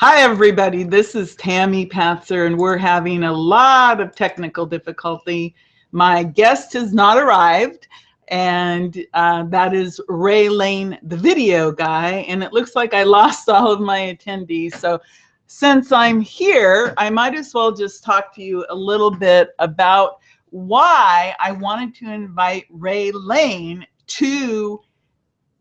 Hi, everybody. This is Tammy Patzer, and we're having a lot of technical difficulty. My guest has not arrived, and that is Ray Lane, the video guy. And it looks like I lost all of my attendees. So since I'm here, I might as well just talk to you a little bit about why I wanted to invite Ray Lane to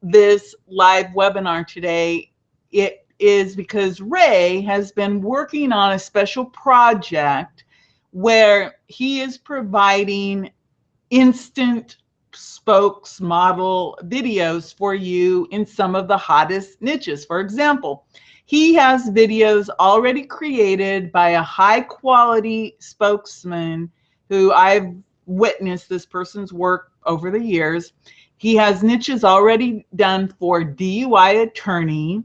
this live webinar today. It is because Ray has been working on a special project where he is providing instant spokesmodel videos for you in some of the hottest niches. For example, he has videos already created by a high quality spokesman who I've witnessed this person's work over the years. He has niches already done for DUI attorney,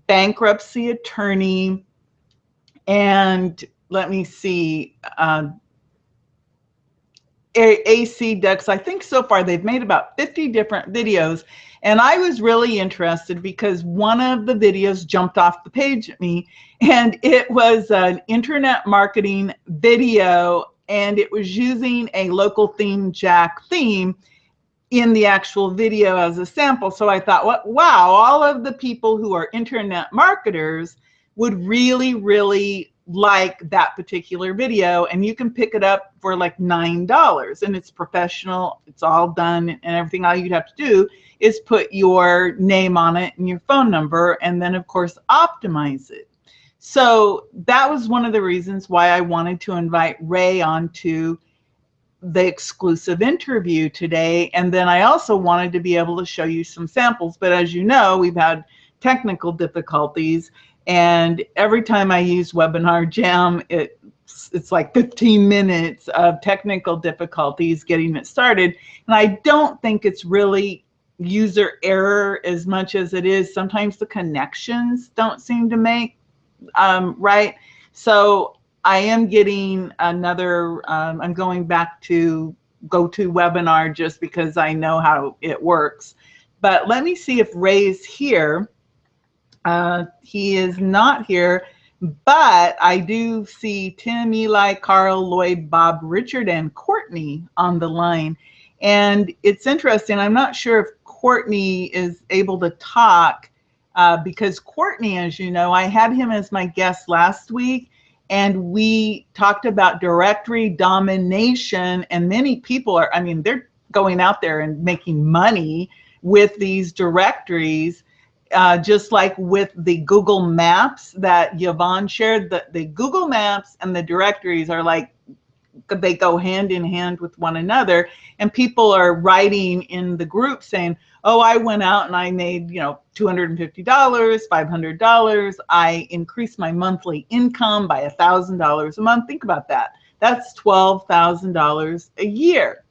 bankruptcy attorney, and let me see, AC ducks. I think so far they've made about 50 different videos. And I was really interested because one of the videos jumped off the page at me, and it was an internet marketing video, and it was using a local theme Jack theme in the actual video as a sample. So I thought, wow, all of the people who are internet marketers would really like that particular video, and you can pick it up for like $9, and it's professional, it's all done and everything. All you'd have to do is put your name on it and your phone number, and then of course optimize it. So that was one of the reasons why I wanted to invite Ray onto the exclusive interview today. And then I also wanted to be able to show you some samples, but as you know, we've had technical difficulties, and every time I use Webinar Jam, it's like 15 minutes of technical difficulties getting it started. And I don't think it's really user error as much as it is sometimes the connections don't seem to make right. So I am getting another, I'm going back to GoToWebinar just because I know how it works. But let me see if Ray's here. He is not here, but I do see Tim, Eli, Carl, Lloyd, Bob, Richard, and Courtney on the line. And it's interesting. I'm not sure if Courtney is able to talk because Courtney, as you know, I had him as my guest last week, and we talked about directory domination, and many people are, I mean, they're going out there and making money with these directories, just like with the Google Maps that Yvonne shared. The Google Maps and the directories are like, they go hand in hand with one another, and people are writing in the group saying, oh, I went out and I made, you know, $250, $500. I increased my monthly income by $1,000 a month. Think about that. That's $12,000 a year.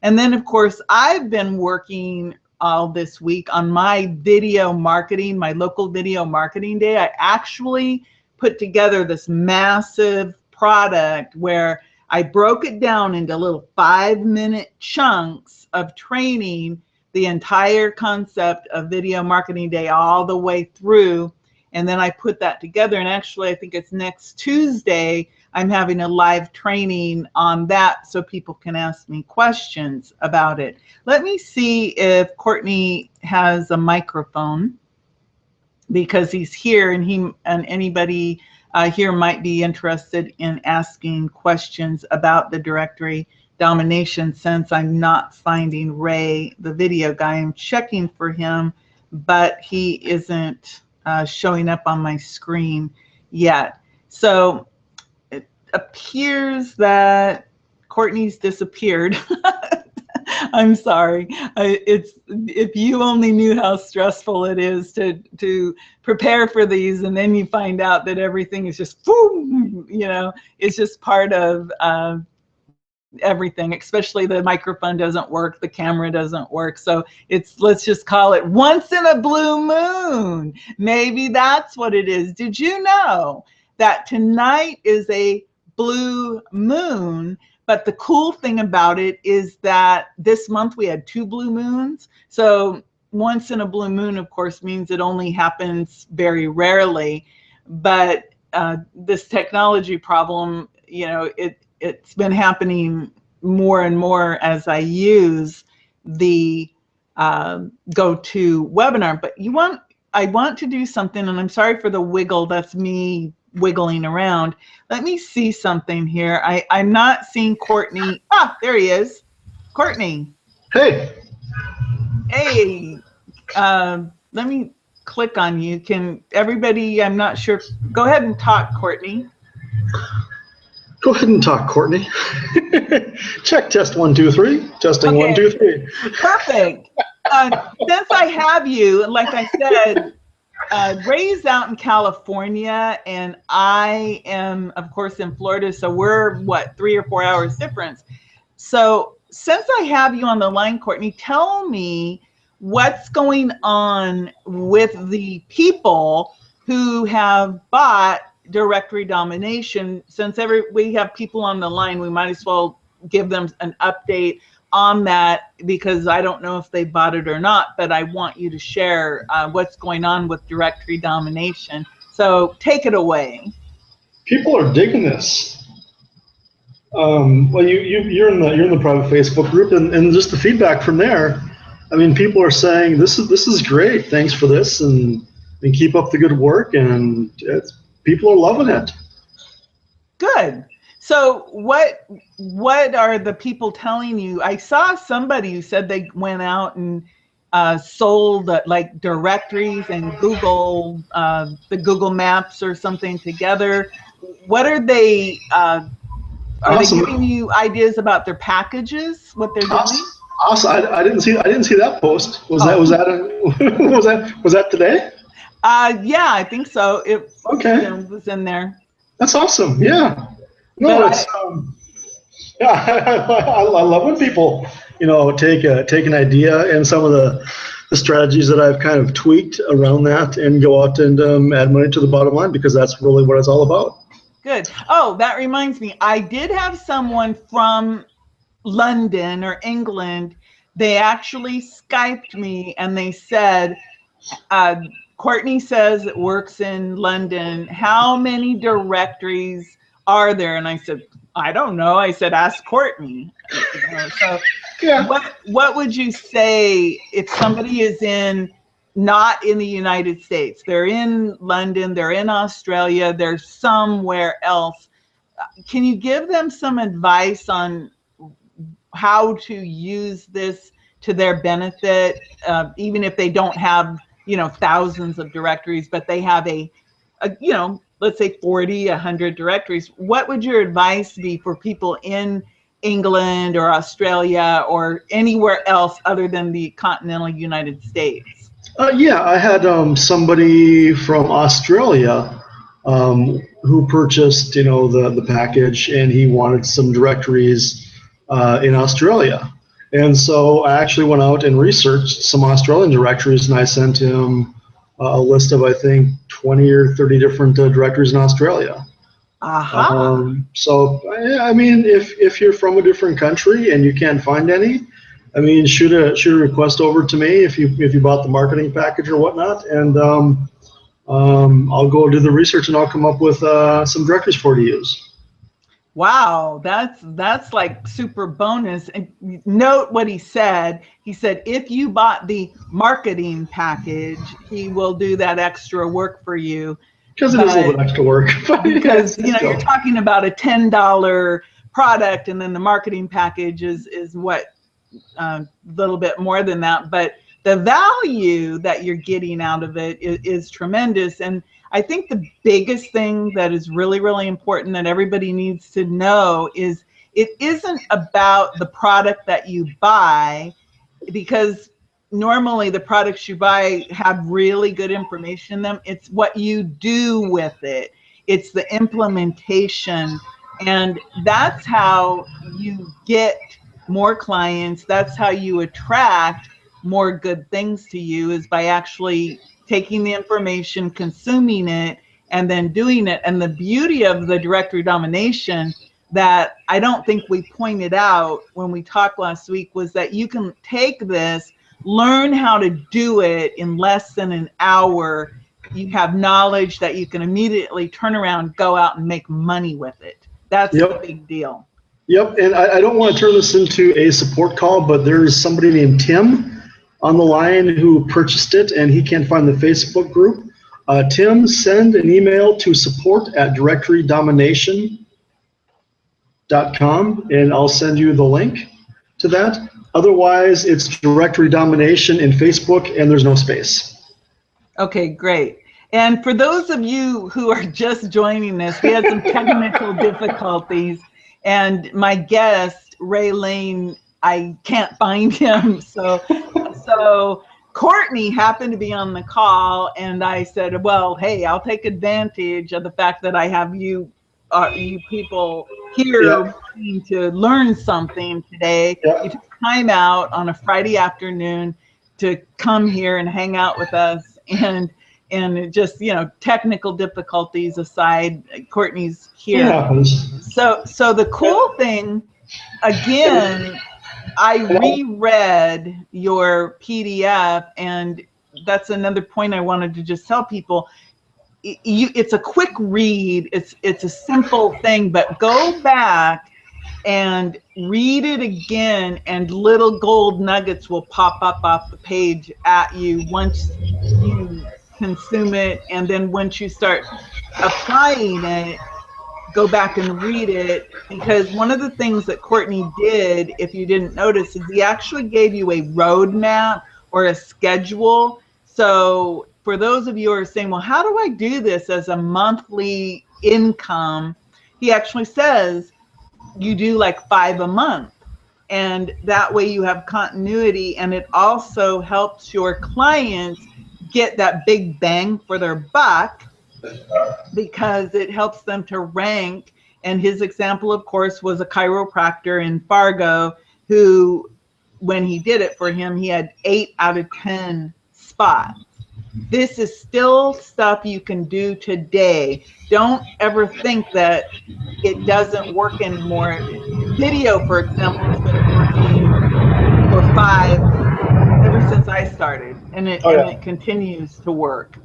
And then of course, I've been working all this week on my video marketing, my local video marketing day. I actually put together this massive product where I broke it down into little 5-minute chunks of training, the entire concept of video marketing day all the way through. And then I put that together. And actually, I think it's next Tuesday, I'm having a live training on that so people can ask me questions about it. Let me see if Courtney has a microphone, because he's here, and anybody here might be interested in asking questions about the directory domination. Since I'm not finding Ray, the video guy, I'm checking for him, but he isn't showing up on my screen yet. So it appears that Courtney's disappeared. I'm sorry. If you only knew how stressful it is to prepare for these, and then you find out that everything is just boom, you know, it's just part of everything. Especially the microphone doesn't work, the camera doesn't work. So it's, let's just call it once in a blue moon. Maybe that's what it is. Did you know that tonight is a blue moon? But the cool thing about it is that this month we had 2 blue moons. So once in a blue moon, of course, means it only happens very rarely. but this technology problem, you know, it's been happening more and more as I use the GoToWebinar. But I want to do something, and I'm sorry for the wiggle. That's me wiggling around. Let me see something here. I'm not seeing Courtney. Ah, there he is. Courtney. Hey. Hey. Let me click on you. Can everybody, I'm not sure. Go ahead and talk, Courtney. Go ahead and talk, Courtney. Check, test 1, 2, 3. Testing Okay. 1, 2, 3. Perfect. Since I have you, like I said, Ray's out in California, and I am, of course, in Florida. So we're, what, 3 or 4 hours difference. So since I have you on the line, Courtney, tell me what's going on with the people who have bought directory domination. Since we have people on the line, we might as well give them an update on that, because I don't know if they bought it or not, but I want you to share what's going on with directory domination. So take it away. People are digging this. Well, you're in the private Facebook group, and just the feedback from there. I mean, people are saying this is great. Thanks for this, and keep up the good work. And people are loving it. Good. So what are the people telling you? I saw somebody who said they went out and sold like directories and Google, the Google Maps or something together. What are they? Are Awesome. they giving you ideas about their packages? What they're doing? Awesome. I didn't see that post. Was that today? Yeah, I think so. It was in there. That's awesome. Yeah. No, it's yeah. I love when people, take an idea and some of the strategies that I've kind of tweaked around that and go out and add money to the bottom line, because that's really what it's all about. Good. Oh, that reminds me. I did have someone from London or England. They actually Skyped me and they said, Courtney says it works in London. How many directories are there? And I said, I don't know. I said, ask Courtney. So yeah. What would you say if somebody is not in the United States? They're in London, they're in Australia, they're somewhere else. Can you give them some advice on how to use this to their benefit, even if they don't have, thousands of directories, but they have let's say 40, 100 directories? What would your advice be for people in England or Australia or anywhere else other than the continental United States? Yeah, I had somebody from Australia who purchased, the package, and he wanted some directories in Australia. And so I actually went out and researched some Australian directories, and I sent him a list of, I think, 20 or 30 different directories in Australia. So, I mean, if you're from a different country and you can't find any, I mean, shoot a request over to me if you bought the marketing package or whatnot, and I'll go do the research and I'll come up with some directories for you to use. Wow, that's like super bonus. And note what he said. He said, if you bought the marketing package, he will do that extra work for you. Because it is a little bit extra work. Because you're talking about a $10 product, and then the marketing package is what, a little bit more than that. But the value that you're getting out of it is tremendous. And I think the biggest thing that is really, really important that everybody needs to know is it isn't about the product that you buy, because normally the products you buy have really good information in them. It's what you do with it. It's the implementation. And that's how you get more clients. That's how you attract more good things to you, is by actually taking the information, consuming it, and then doing it. And the beauty of the directory domination that I don't think we pointed out when we talked last week was that you can take this, learn how to do it in less than an hour, you have knowledge that you can immediately turn around, go out and make money with it. That's the big deal. Yep, and I don't want to turn this into a support call, but there's somebody named Tim on the line who purchased it, and he can't find the Facebook group. Tim, send an email to support@directorydomination.com, and I'll send you the link to that. Otherwise, it's Directory Domination in Facebook, and there's no space. Okay, great. And for those of you who are just joining us, we had some technical difficulties. And my guest, Ray Lane, I can't find him. So Courtney happened to be on the call, and I said, well, hey, I'll take advantage of the fact that I have you people here wanting to learn something today. You took time out on a Friday afternoon to come here and hang out with us. And just, you know, technical difficulties aside, Courtney's here. So the cool thing, again, I reread your PDF, and that's another point I wanted to just tell people. It's a quick read. It's a simple thing, but go back and read it again, and little gold nuggets will pop up off the page at you once you consume it. And then once you start applying it, go back and read it, because one of the things that Courtney did, if you didn't notice, is he actually gave you a roadmap or a schedule. So for those of you who are saying, well, how do I do this as a monthly income? He actually says you do like 5 a month, and that way you have continuity, and it also helps your clients get that big bang for their buck, because it helps them to rank. And his example, of course, was a chiropractor in Fargo who, when he did it for him, he had 8 out of 10 spots. This is still stuff you can do today. Don't ever think that it doesn't work anymore. Video, for example, has been working for 5 ever since I started, and it continues to work.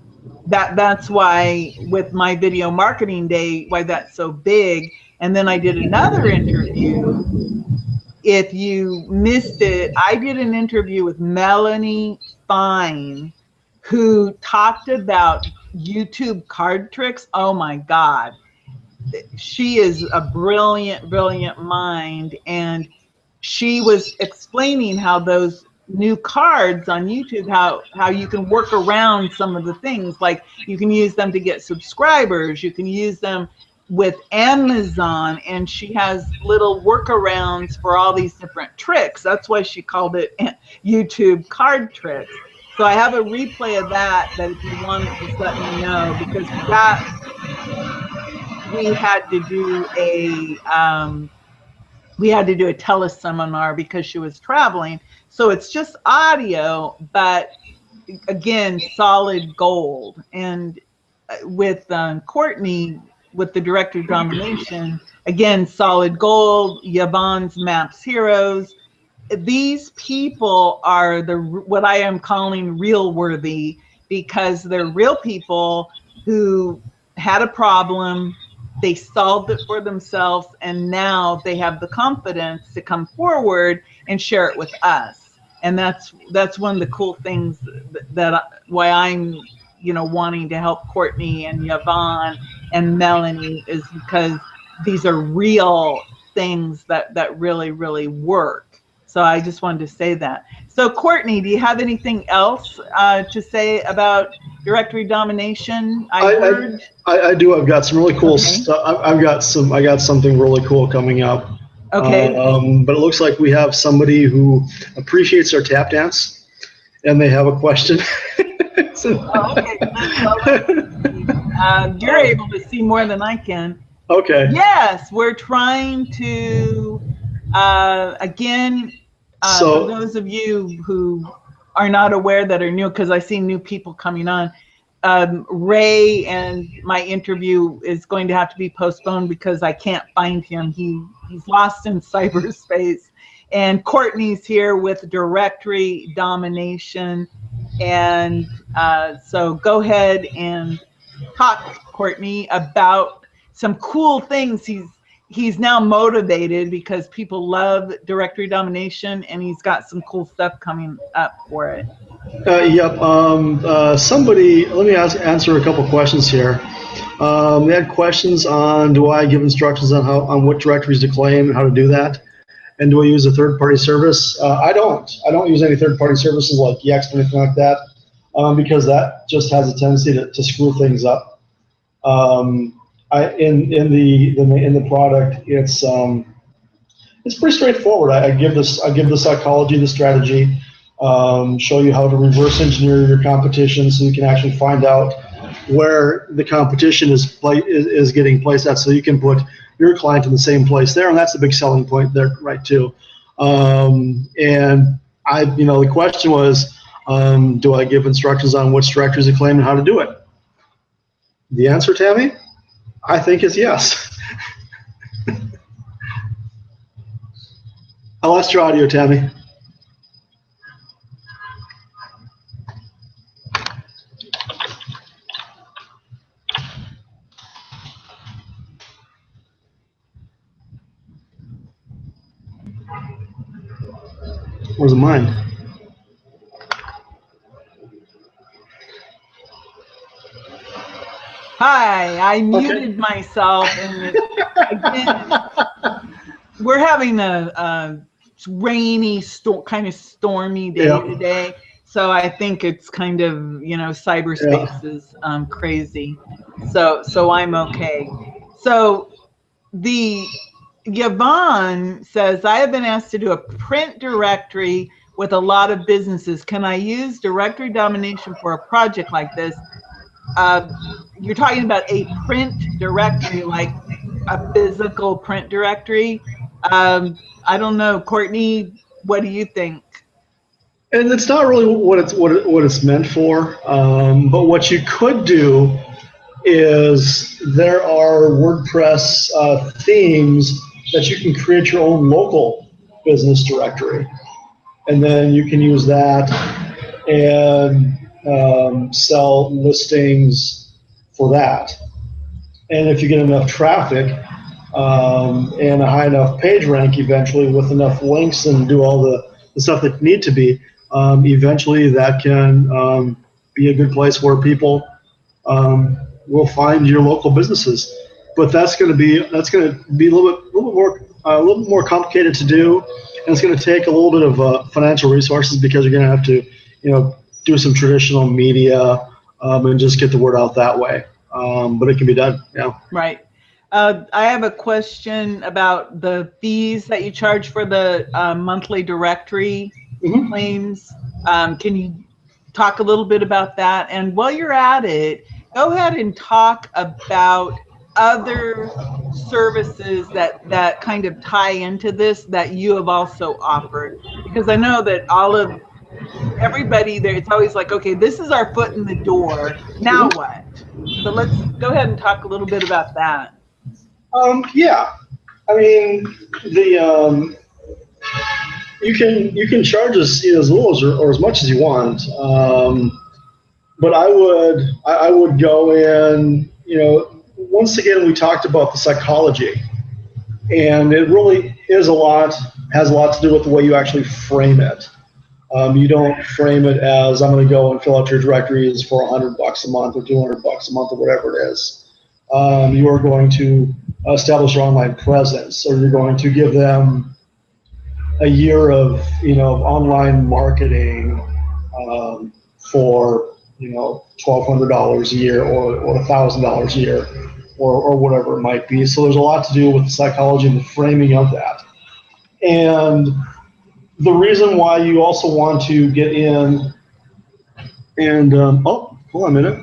That's why with my video marketing day, why that's so big. And then I did another interview. If you missed it, I did an interview with Melanie Fine, who talked about YouTube card tricks. Oh my God. She is a brilliant, brilliant mind. And she was explaining how those new cards on YouTube, how you can work around some of the things. Like you can use them to get subscribers, you can use them with Amazon, and she has little workarounds for all these different tricks. That's why she called it YouTube card tricks. So I have a replay of that if you want to just let me know, because we had to do a teleseminar because she was traveling. So it's just audio, but again, solid gold. And with Courtney, with the Directory Domination, again, solid gold, Yvonne's Maps Heroes. These people are what I am calling real worthy, because they're real people who had a problem, they solved it for themselves, and now they have the confidence to come forward and share it with us. And that's one of the cool things why I'm, you know, wanting to help Courtney and Yvonne and Melanie, is because these are real things that really, really work. So I just wanted to say that. So Courtney, do you have anything else to say about Directory Domination? I do. I've got some really cool stuff. I got something really cool coming up. Okay. But it looks like we have somebody who appreciates our tap dance, and they have a question. Okay. You're able to see more than I can. Okay. Yes, we're trying to, again, for those of you who are not aware, that are new, because I see new people coming on, Ray and my interview is going to have to be postponed because I can't find him. He's lost in cyberspace. And Courtney's here with Directory Domination. And so go ahead and talk, Courtney, about some cool things. He's now motivated because people love directory domination, and he's got some cool stuff coming up for it. Yep. Somebody, let me answer a couple questions here. They had questions on, do I give instructions on what directories to claim and how to do that? And do I use a third-party service? I don't. I don't use any third-party services like Yext or anything like that, because that just has a tendency to screw things up. In the product, it's pretty straightforward. I give the psychology, the strategy, show you how to reverse engineer your competition so you can actually find out where the competition is getting placed at, so you can put your client in the same place there, and that's a big selling point there, right, too. And the question was, do I give instructions on which directories to claim and how to do it? The answer, Tammy, I think is yes. I lost your audio, Tammy. Where's mine? Hi, I muted myself, and again, we're having a rainy, kind of stormy day today. So I think it's kind of, cyberspace is crazy. So I'm okay. So Yvonne says, I have been asked to do a print directory with a lot of businesses. Can I use directory domination for a project like this? You're talking about a print directory, like a physical print directory. I don't know, Courtney, what do you think? And it's not really what it's meant for. But what you could do is there are WordPress themes that you can create your own local business directory, and then you can use that and sell listings for that. And if you get enough traffic and a high enough page rank, eventually with enough links and do all the stuff that need to be, eventually that can be a good place where people will find your local businesses. But that's going to be a little bit more complicated to do, and it's going to take a little bit of financial resources, because you're going to have to do some traditional media and just get the word out that way. But it can be done. Yeah. Right. I have a question about the fees that you charge for the monthly directory claims. Can you talk a little bit about that? And while you're at it, go ahead and talk about other services that kind of tie into this that you have also offered, because I know that everybody there, it's always like, okay, this is our foot in the door, now what? So let's go ahead and talk a little bit about that. Yeah, I mean, you can charge as little or as much as you want, but I would go in. Once again, we talked about the psychology, and it really has a lot to do with the way you actually frame it. You don't frame it as, I'm going to go and fill out your directories for $100 a month or $200 a month or whatever it is. You are going to establish your online presence, or you're going to give them a year of online marketing for $1,200 a year or $1,000 a year or whatever it might be. So there's a lot to do with the psychology and the framing of that. And the reason why you also want to get in and oh, hold on a minute.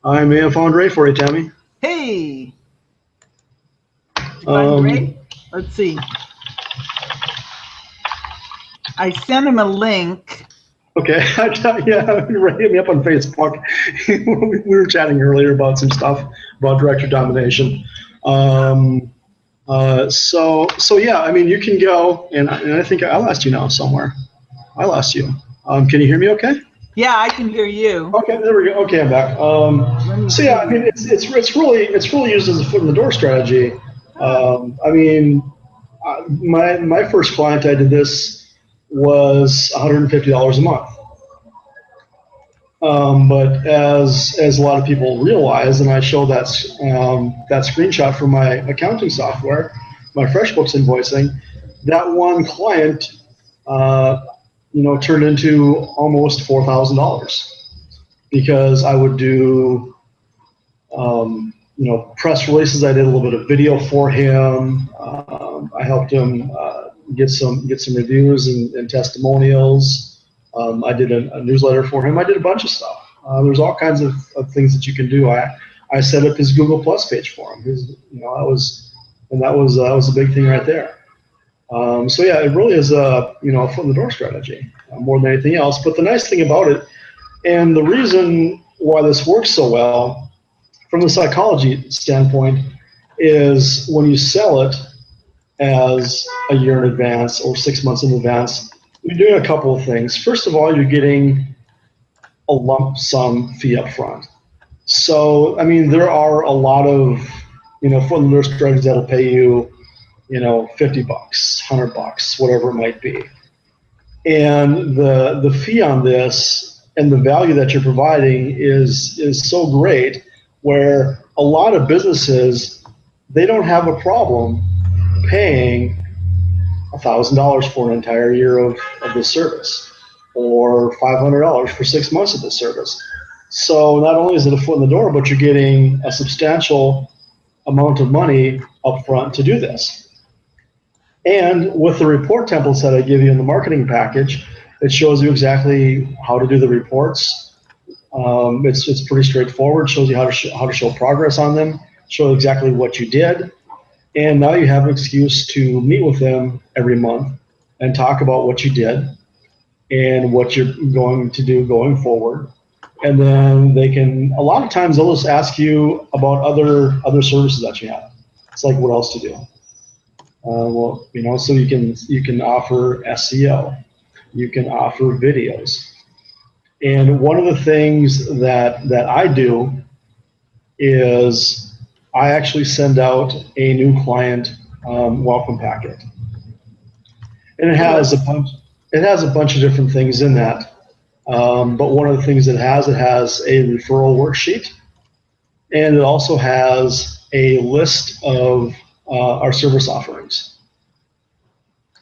I may have found Ray for you, Tammy. Hey. Find Ray? Let's see. I sent him a link. Okay. Yeah, Ray hit me up on Facebook. We were chatting earlier about some stuff about directory domination. So yeah, I mean, you can go, and I think I lost you now somewhere. I lost you. Can you hear me okay? Yeah, I can hear you. Okay, there we go. Okay, I'm back. Let me So yeah, I see. mean, it's really used as a foot in the door strategy. Ah, I mean, my first client I did this was $150 a month. But as a lot of people realize, and I show that screenshot from my accounting software, my FreshBooks invoicing, that one client, uh, turned into almost $4,000 because I would do, press releases. I did a little bit of video for him. I helped him get some reviews and testimonials. I did a newsletter for him. I did a bunch of stuff. There's all kinds of things that you can do. I set up his Google Plus page for him. That was a big thing right there. So yeah, it really is a foot in the door strategy more than anything else. But the nice thing about it, and the reason why this works so well from the psychology standpoint, is when you sell it as a year in advance or 6 months in advance, you're doing a couple of things. First of all, you're getting a lump sum fee up front. So, I mean, there are a lot of, foot in the door strategies that'll pay you, $50, $100, whatever it might be. And the fee on this and the value that you're providing is so great, where a lot of businesses, they don't have a problem paying $1,000 for an entire year of this service, or $500 for 6 months of this service. So not only is it a foot in the door, but you're getting a substantial amount of money up front to do this. And with the report templates that I give you in the marketing package, it shows you exactly how to do the reports. It's pretty straightforward. It shows you how to show progress on them, show exactly what you did, and now you have an excuse to meet with them every month and talk about what you did and what you're going to do going forward. And then a lot of times they'll just ask you about other services that you have. It's like, what else to do? So you can offer SEO, you can offer videos. And one of the things that I do is I actually send out a new client welcome packet, and it has a bunch of different things in that. But one of the things it has a referral worksheet, and it also has a list of our service offerings.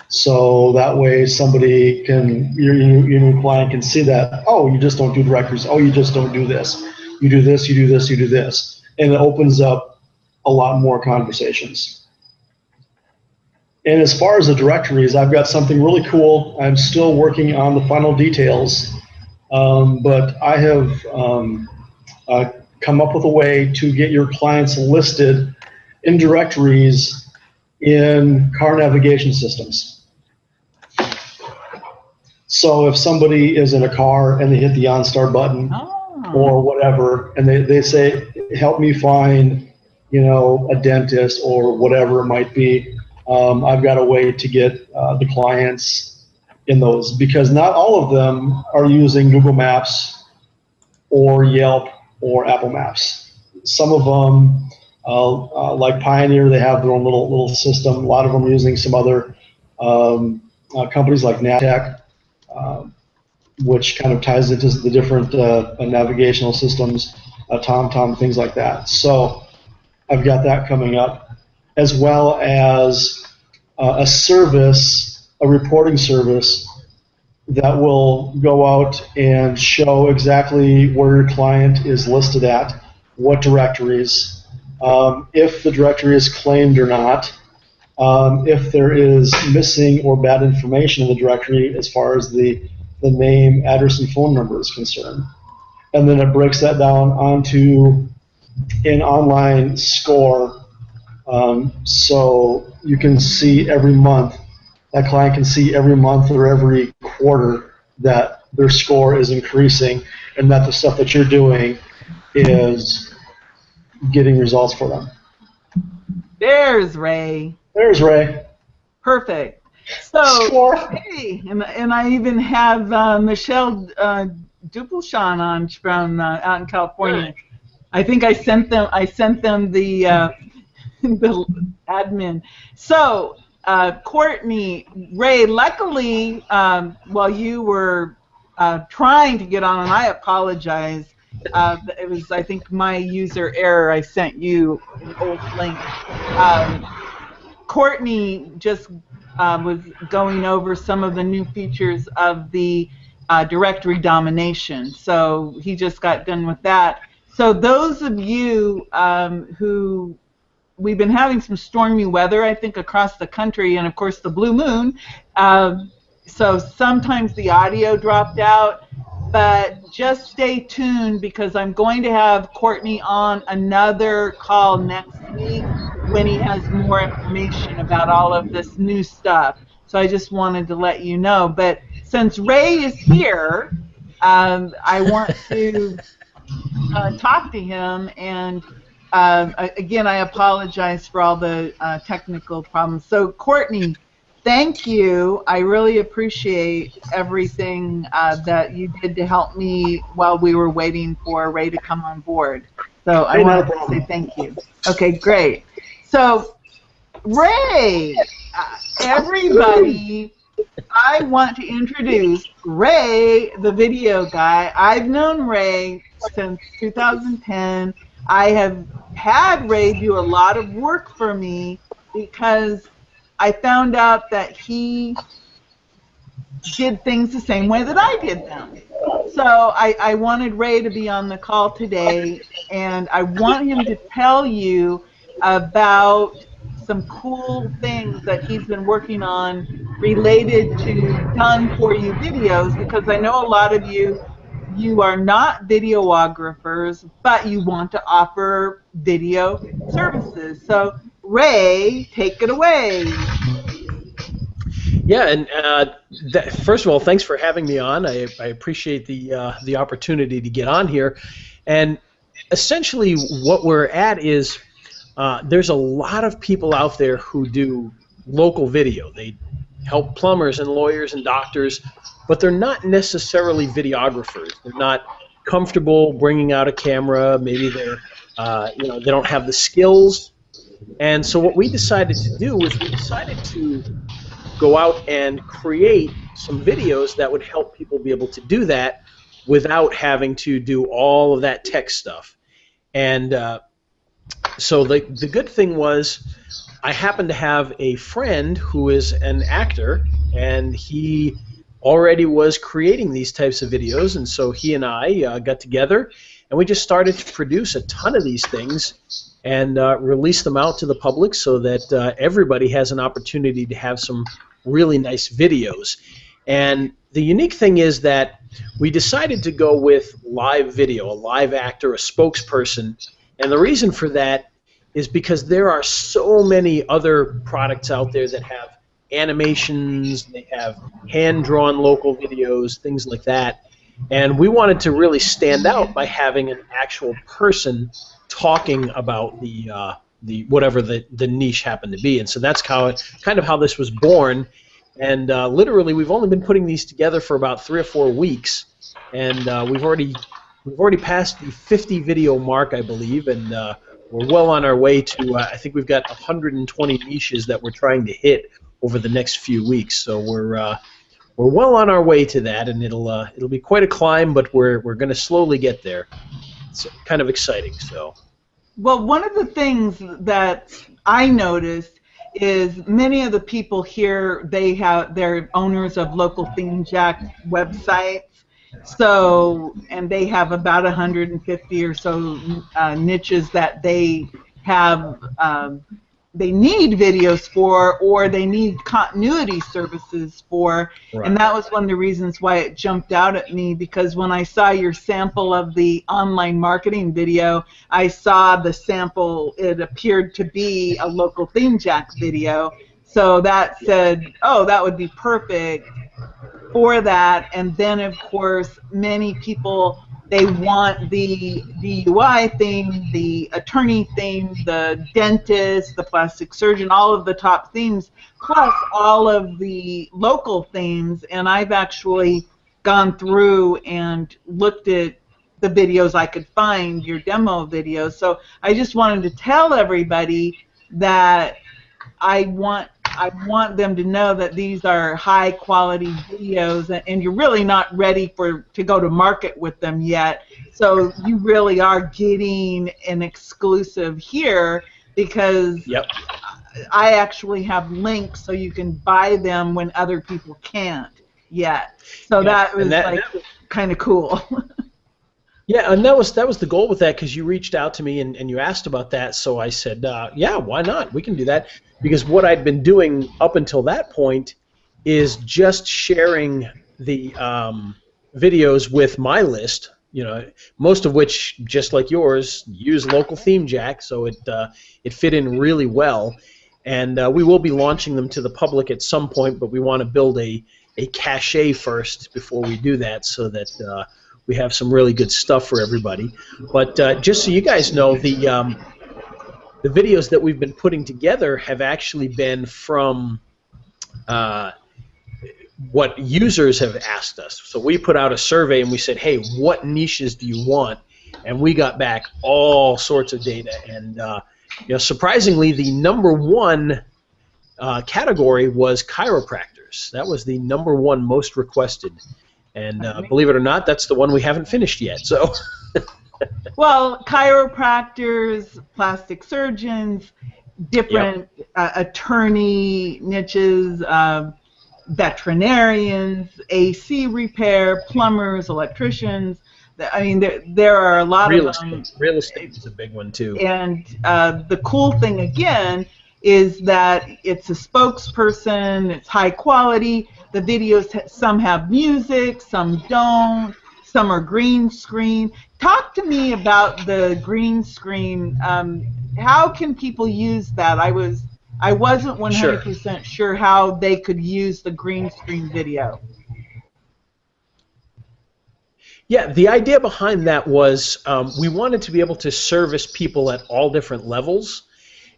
So that way your new client can see that, oh, you just don't do directories. Oh, you just don't do this. You do this, you do this, you do this. And it opens up a lot more conversations. And as far as the directories, I've got something really cool. I'm still working on the final details, but I have come up with a way to get your clients listed in directories in car navigation systems. So if somebody is in a car and they hit the OnStar button or whatever, and they say, help me find, a dentist or whatever it might be, I've got a way to get the clients in those, because not all of them are using Google Maps or Yelp or Apple Maps. Some of them, like Pioneer, they have their own little system. A lot of them are using some other companies like Navtech, which kind of ties into the different navigational systems, TomTom, things like that. So I've got that coming up, as well as a service, a reporting service that will go out and show exactly where your client is listed at, what directories, if the directory is claimed or not, if there is missing or bad information in the directory as far as the name, address, and phone number is concerned. And then it breaks that down onto an online score, so you can see every month, that client can see every month or every quarter that their score is increasing and that the stuff that you're doing is getting results for them. There's Ray. There's Ray. Perfect. So, Score. hey, and I even have Michelle Dupulshan on from out in California. I think I sent them the the admin. So Courtney, Ray, luckily while you were trying to get on, and I apologize. It was, I think, my user error. I sent you an old link. Courtney just was going over some of the new features of the directory domination. So he just got done with that. So those of you who, we've been having some stormy weather, I think, across the country, and of course the blue moon. So sometimes the audio dropped out, but just stay tuned because I'm going to have Courtney on another call next week when he has more information about all of this new stuff. So I just wanted to let you know. But since Ray is here, I want to talk to him. And again, I apologize for all the technical problems. So Courtney, thank you. I really appreciate everything that you did to help me while we were waiting for Ray to come on board. So I want to say thank you. Okay, great. So Ray, everybody, I want to introduce Ray, the video guy. I've known Ray since 2010. I have had Ray do a lot of work for me because I found out that he did things the same way that I did them. So I wanted Ray to be on the call today, and I want him to tell you about some cool things that he's been working on related to done-for-you videos, because I know a lot of you are not videographers, but you want to offer video services. So Ray, take it away. Yeah, and first of all, thanks for having me on. I appreciate the opportunity to get on here. And essentially what we're at is there's a lot of people out there who do local video. They help plumbers and lawyers and doctors, but they're not necessarily videographers. They're not comfortable bringing out a camera. Maybe they're they don't have the skills. And so what we decided to do was we decided to go out and create some videos that would help people be able to do that without having to do all of that tech stuff. And so the good thing was I happened to have a friend who is an actor, and he already was creating these types of videos, and so he and I got together and we just started to produce a ton of these things and release them out to the public so that everybody has an opportunity to have some really nice videos. And the unique thing is that we decided to go with live video, a live actor, a spokesperson, and the reason for that is because there are so many other products out there that have animations, they have hand-drawn local videos, things like that, and we wanted to really stand out by having an actual person talking about the whatever the niche happened to be. And so that's kind of how this was born. And literally, we've only been putting these together for about 3 or 4 weeks, and we've already passed the 50 video mark, I believe, and we're well on our way to. I think we've got 120 niches that we're trying to hit over the next few weeks. So we're well on our way to that, and it'll be quite a climb, but we're going to slowly get there. It's kind of exciting. So. Well, one of the things that I noticed is many of the people here, they're owners of local theme jack websites. So, and they have about 150 or so niches that they have, they need videos for, or they need continuity services for. Right. And that was one of the reasons why it jumped out at me, because when I saw your sample of the online marketing video, I saw the sample, it appeared to be a local theme jack video. So that said, oh, that would be perfect for that. And then, of course, many people, they want the DUI theme, the attorney theme, the dentist, the plastic surgeon, all of the top themes, plus all of the local themes. And I've actually gone through and looked at the videos I could find, your demo videos. So I just wanted to tell everybody that I want them to know that these are high quality videos, and you're really not ready to go to market with them yet. So you really are getting an exclusive here, because Yep. I actually have links so you can buy them when other people can't yet. So that was like kind of cool. Yeah, and that was the goal with that, because you reached out to me and you asked about that, so I said, yeah, why not? We can do that, because what I'd been doing up until that point is just sharing the videos with my list, most of which, just like yours, use local theme jack, so it fit in really well, and we will be launching them to the public at some point, but we want to build a cache first before we do that, so that we have some really good stuff for everybody. But just so you guys know, the videos that we've been putting together have actually been from what users have asked us. So we put out a survey and we said, hey, what niches do you want? And we got back all sorts of data. And surprisingly, the #1 category was chiropractors. That was the #1 most requested. And believe it or not, that's the one we haven't finished yet. So, well, chiropractors, plastic surgeons, different attorney niches, veterinarians, AC repair, plumbers, electricians. I mean, there are a lot of them. Real estate is a big one too. And the cool thing again is that it's a spokesperson. It's high quality. The videos, some have music, some don't, some are green screen. Talk to me about the green screen. How can people use that? I wasn't 100% sure how they could use the green screen video. Yeah, the idea behind that was we wanted to be able to service people at all different levels,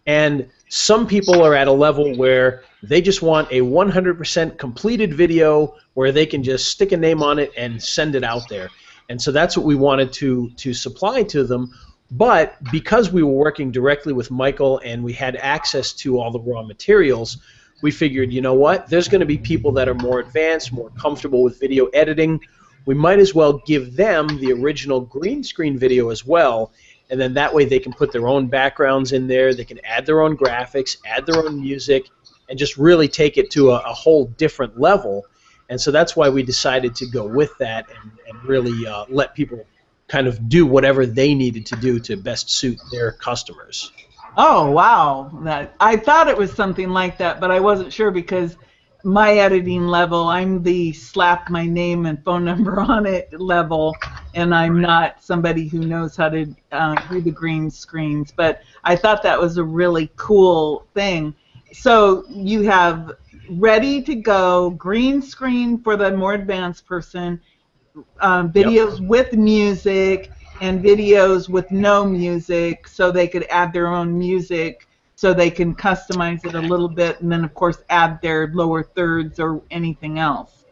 and some people are at a level where they just want a 100% completed video where they can just stick a name on it and send it out there. And so that's what we wanted to supply to them. But because we were working directly with Michael and we had access to all the raw materials, we figured, you know what, there's going to be people that are more advanced, more comfortable with video editing. We might as well give them the original green screen video as well, and then that way they can put their own backgrounds in there, they can add their own graphics, add their own music, and just really take it to a whole different level. And so that's why we decided to go with that and really let people kind of do whatever they needed to do to best suit their customers. Oh, wow. I thought it was something like that, but I wasn't sure, because my editing level, I'm the slap my name and phone number on it level, and I'm not somebody who knows how to do the green screens. But I thought that was a really cool thing. So you have ready to go green screen for the more advanced person, videos with music, and videos with no music, so they could add their own music, so they can customize it a little bit, and then of course add their lower thirds or anything else.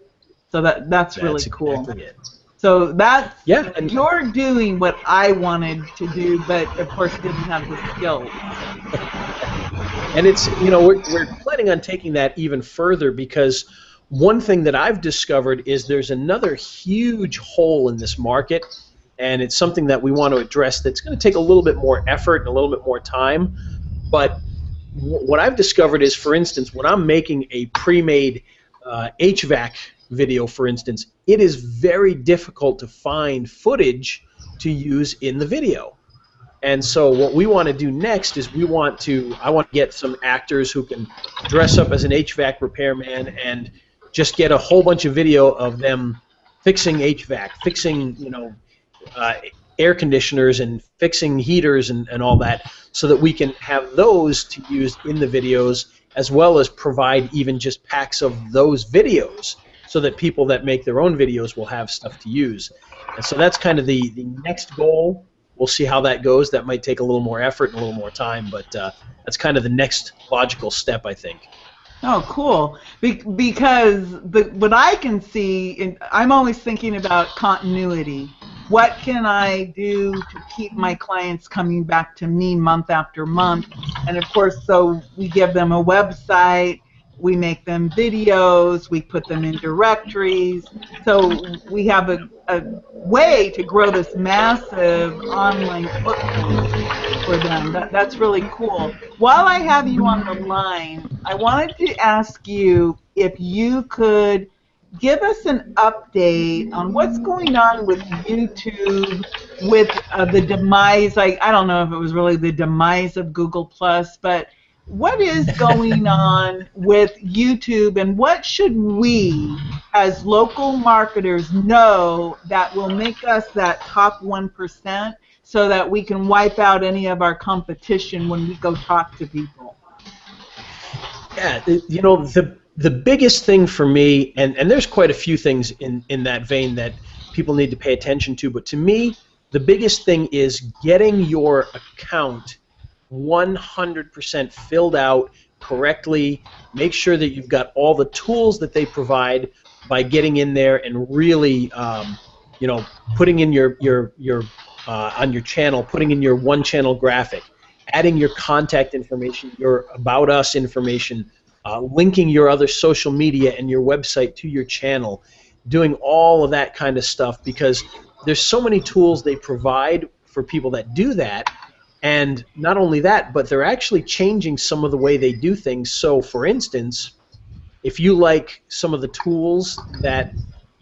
So that's really cool. Exactly it. So that's, and you're doing what I wanted to do, but of course didn't have the skills. And it's, we're planning on taking that even further, because one thing that I've discovered is there's another huge hole in this market, and it's something that we want to address that's going to take a little bit more effort and a little bit more time. But what I've discovered is, for instance, when I'm making a pre-made HVAC video, for instance, it is very difficult to find footage to use in the video. And so what we want to do next is I want to get some actors who can dress up as an HVAC repairman and just get a whole bunch of video of them fixing HVAC, fixing air conditioners and fixing heaters and all that, so that we can have those to use in the videos, as well as provide even just packs of those videos, so that people that make their own videos will have stuff to use. And so that's kind of the next goal. We'll see how that goes. That might take a little more effort and a little more time, but that's kind of the next logical step, I think. Oh, cool. Because what I can see, I'm always thinking about continuity. What can I do to keep my clients coming back to me month after month? And of course, so we give them a website, we make them videos, we put them in directories. So we have a way to grow this massive online footprint for them. That's really cool. While I have you on the line, I wanted to ask you if you could give us an update on what's going on with YouTube, with the demise. I don't know if it was really the demise of Google Plus, but what is going on with YouTube, and what should we as local marketers know that will make us that top 1%, so that we can wipe out any of our competition when we go talk to people? Yeah, you know, the biggest thing for me, and there's quite a few things in that vein that people need to pay attention to, but to me, the biggest thing is getting your account 100% filled out correctly. Make sure that you've got all the tools that they provide by getting in there and really, you know, putting in your on your channel, putting in your one-channel graphic, adding your contact information, your About Us information, linking your other social media and your website to your channel, doing all of that kind of stuff, because there's so many tools they provide for people that do that. And not only that, but they're actually changing some of the way they do things. So, for instance, if you like some of the tools that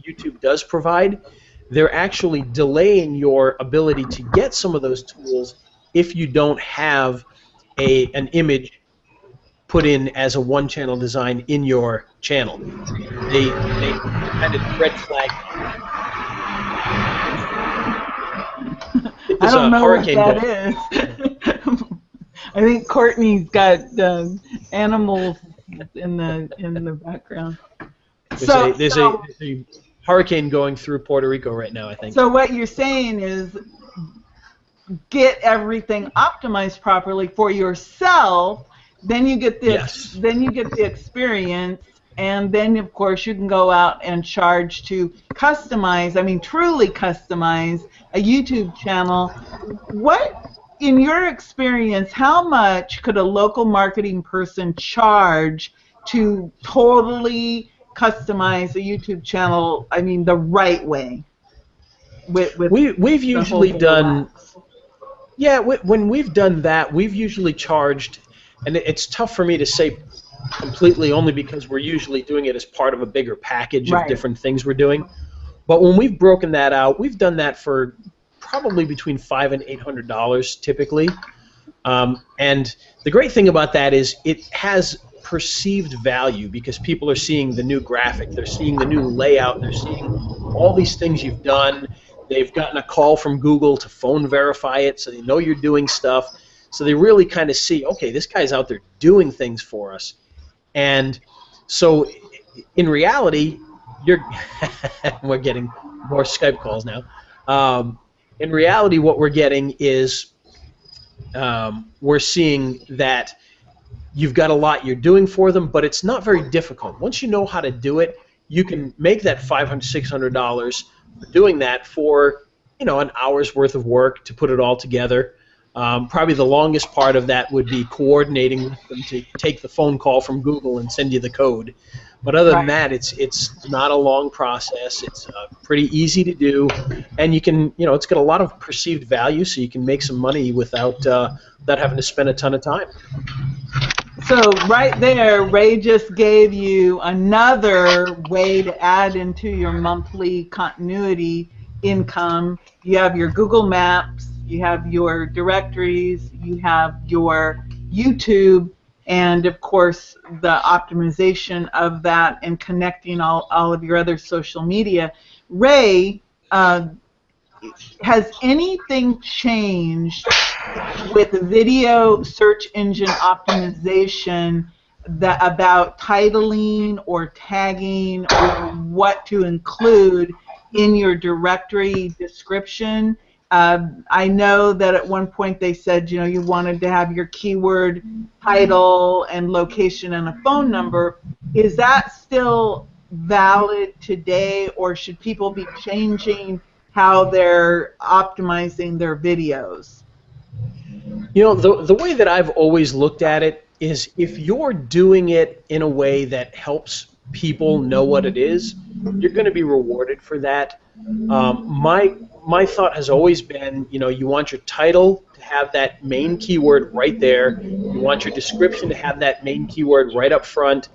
YouTube does provide, they're actually delaying your ability to get some of those tools if you don't have an image put in as a one-channel design in your channel. They kind of red flag. I There's don't a know what hurricane that going. is. I think Courtney's got animals in the background. There's a hurricane going through Puerto Rico right now, I think. So what you're saying is get everything optimized properly for yourself. Then you get the Yes. then you get the experience, and then of course you can go out and charge to customize. I mean, truly customize a YouTube channel. What, in your experience, how much could a local marketing person charge to totally customize a YouTube channel? I mean, the right way. We've usually done. Yeah, when we've done that, we've usually charged, and it's tough for me to say completely, only because we're usually doing it as part of a bigger package of different things we're doing. But when we've broken that out, we've done that for probably between $500 and $800 typically. And the great thing about that is it has perceived value, because people are seeing the new graphic, they're seeing the new layout, they're seeing all these things you've done. They've gotten a call from Google to phone verify it, so they know you're doing stuff. So they really kind of see, okay, this guy's out there doing things for us. And so in reality, we're getting more Skype calls now. In reality, what we're getting is we're seeing that you've got a lot you're doing for them, but it's not very difficult. Once you know how to do it, you can make that $500, $600 doing that for, you know, an hour's worth of work to put it all together. Probably the longest part of that would be coordinating with them to take the phone call from Google and send you the code. But other than that, it's not a long process. It's pretty easy to do, and you can, you know, it's got a lot of perceived value, so you can make some money without having to spend a ton of time. So right there, Ray just gave you another way to add into your monthly continuity income. You have your Google Maps, you have your directories, you have your YouTube, and of course the optimization of that and connecting all of your other social media. Ray, has anything changed with video search engine optimization about titling or tagging or what to include in your directory description? I know that at one point they said, you know, you wanted to have your keyword title and location and a phone number. Is that still valid today, or should people be changing how they're optimizing their videos? You know, the way that I've always looked at it is if you're doing it in a way that helps people know what it is, you're going to be rewarded for that. My thought has always been, you know, you want your title to have that main keyword right there. You want your description to have that main keyword right up front.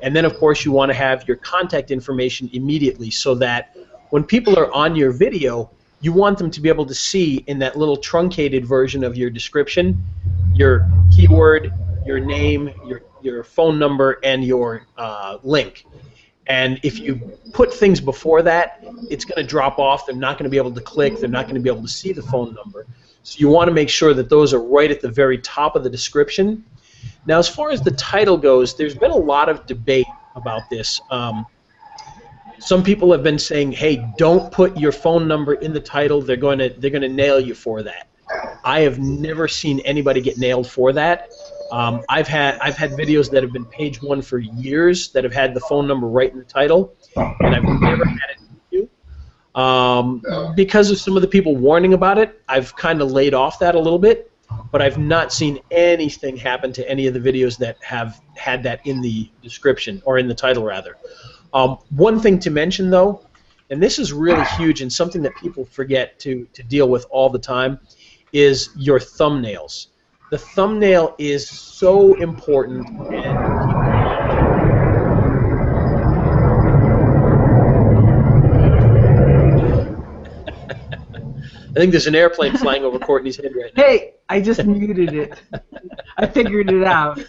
And then, of course, you want to have your contact information immediately so that when people are on your video, you want them to be able to see in that little truncated version of your description your keyword, your name, your phone number, and your link. And if you put things before that, it's going to drop off. They're not going to be able to click. They're not going to be able to see the phone number. So you want to make sure that those are right at the very top of the description. Now, as far as the title goes, there's been a lot of debate about this. Some people have been saying, "Hey, don't put your phone number in the title. They're going to nail you for that." I have never seen anybody get nailed for that. I've had videos that have been page one for years that have had the phone number right in the title, and I've never had it because of some of the people warning about it. I've kind of laid off that a little bit, but I've not seen anything happen to any of the videos that have had that in the description, or in the title rather. One thing to mention though, and this is really huge and something that people forget to deal with all the time, is your thumbnails. The thumbnail is so important, and I think there's an airplane flying over Courtney's head right now. Hey, I just muted it. I figured it out.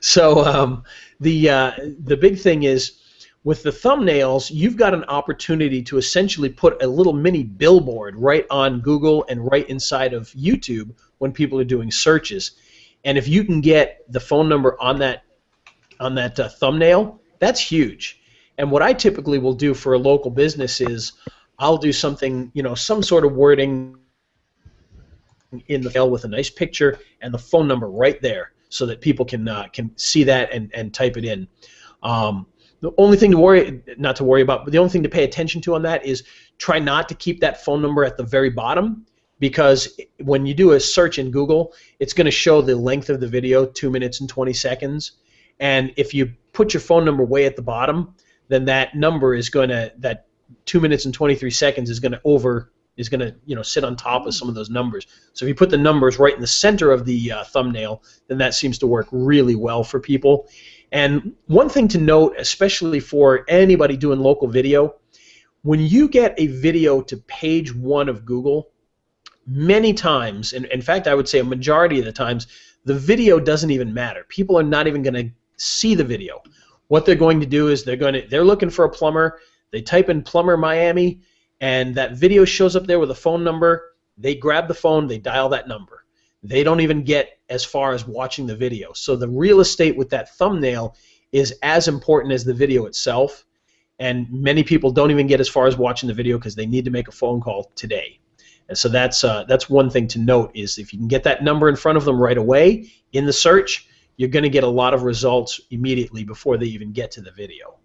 So the big thing is, with the thumbnails, you've got an opportunity to essentially put a little mini billboard right on Google and right inside of YouTube when people are doing searches. And if you can get the phone number on that thumbnail, that's huge. And what I typically will do for a local business is I'll do something, you know, some sort of wording in the mail with a nice picture and the phone number right there, so that people can see that and type it in. The only thing not to worry about, but the only thing to pay attention to on that is try not to keep that phone number at the very bottom, because when you do a search in Google, it's going to show the length of the video, 2 minutes and 20 seconds. And if you put your phone number way at the bottom, then that number is going to, that 2 minutes and 23 seconds is going to sit on top of some of those numbers. So if you put the numbers right in the center of the thumbnail, then that seems to work really well for people. And one thing to note, especially for anybody doing local video, when you get a video to page one of Google, many times, and in fact I would say a majority of the times, the video doesn't even matter. People are not even going to see the video. What they're going to do is they're looking for a plumber. They type in plumber Miami, and that video shows up there with a phone number. They grab the phone, they dial that number. They don't even get as far as watching the video. So the real estate with that thumbnail is as important as the video itself, and many people don't even get as far as watching the video because they need to make a phone call today. And so that's one thing to note, is if you can get that number in front of them right away in the search, you're going to get a lot of results immediately before they even get to the video.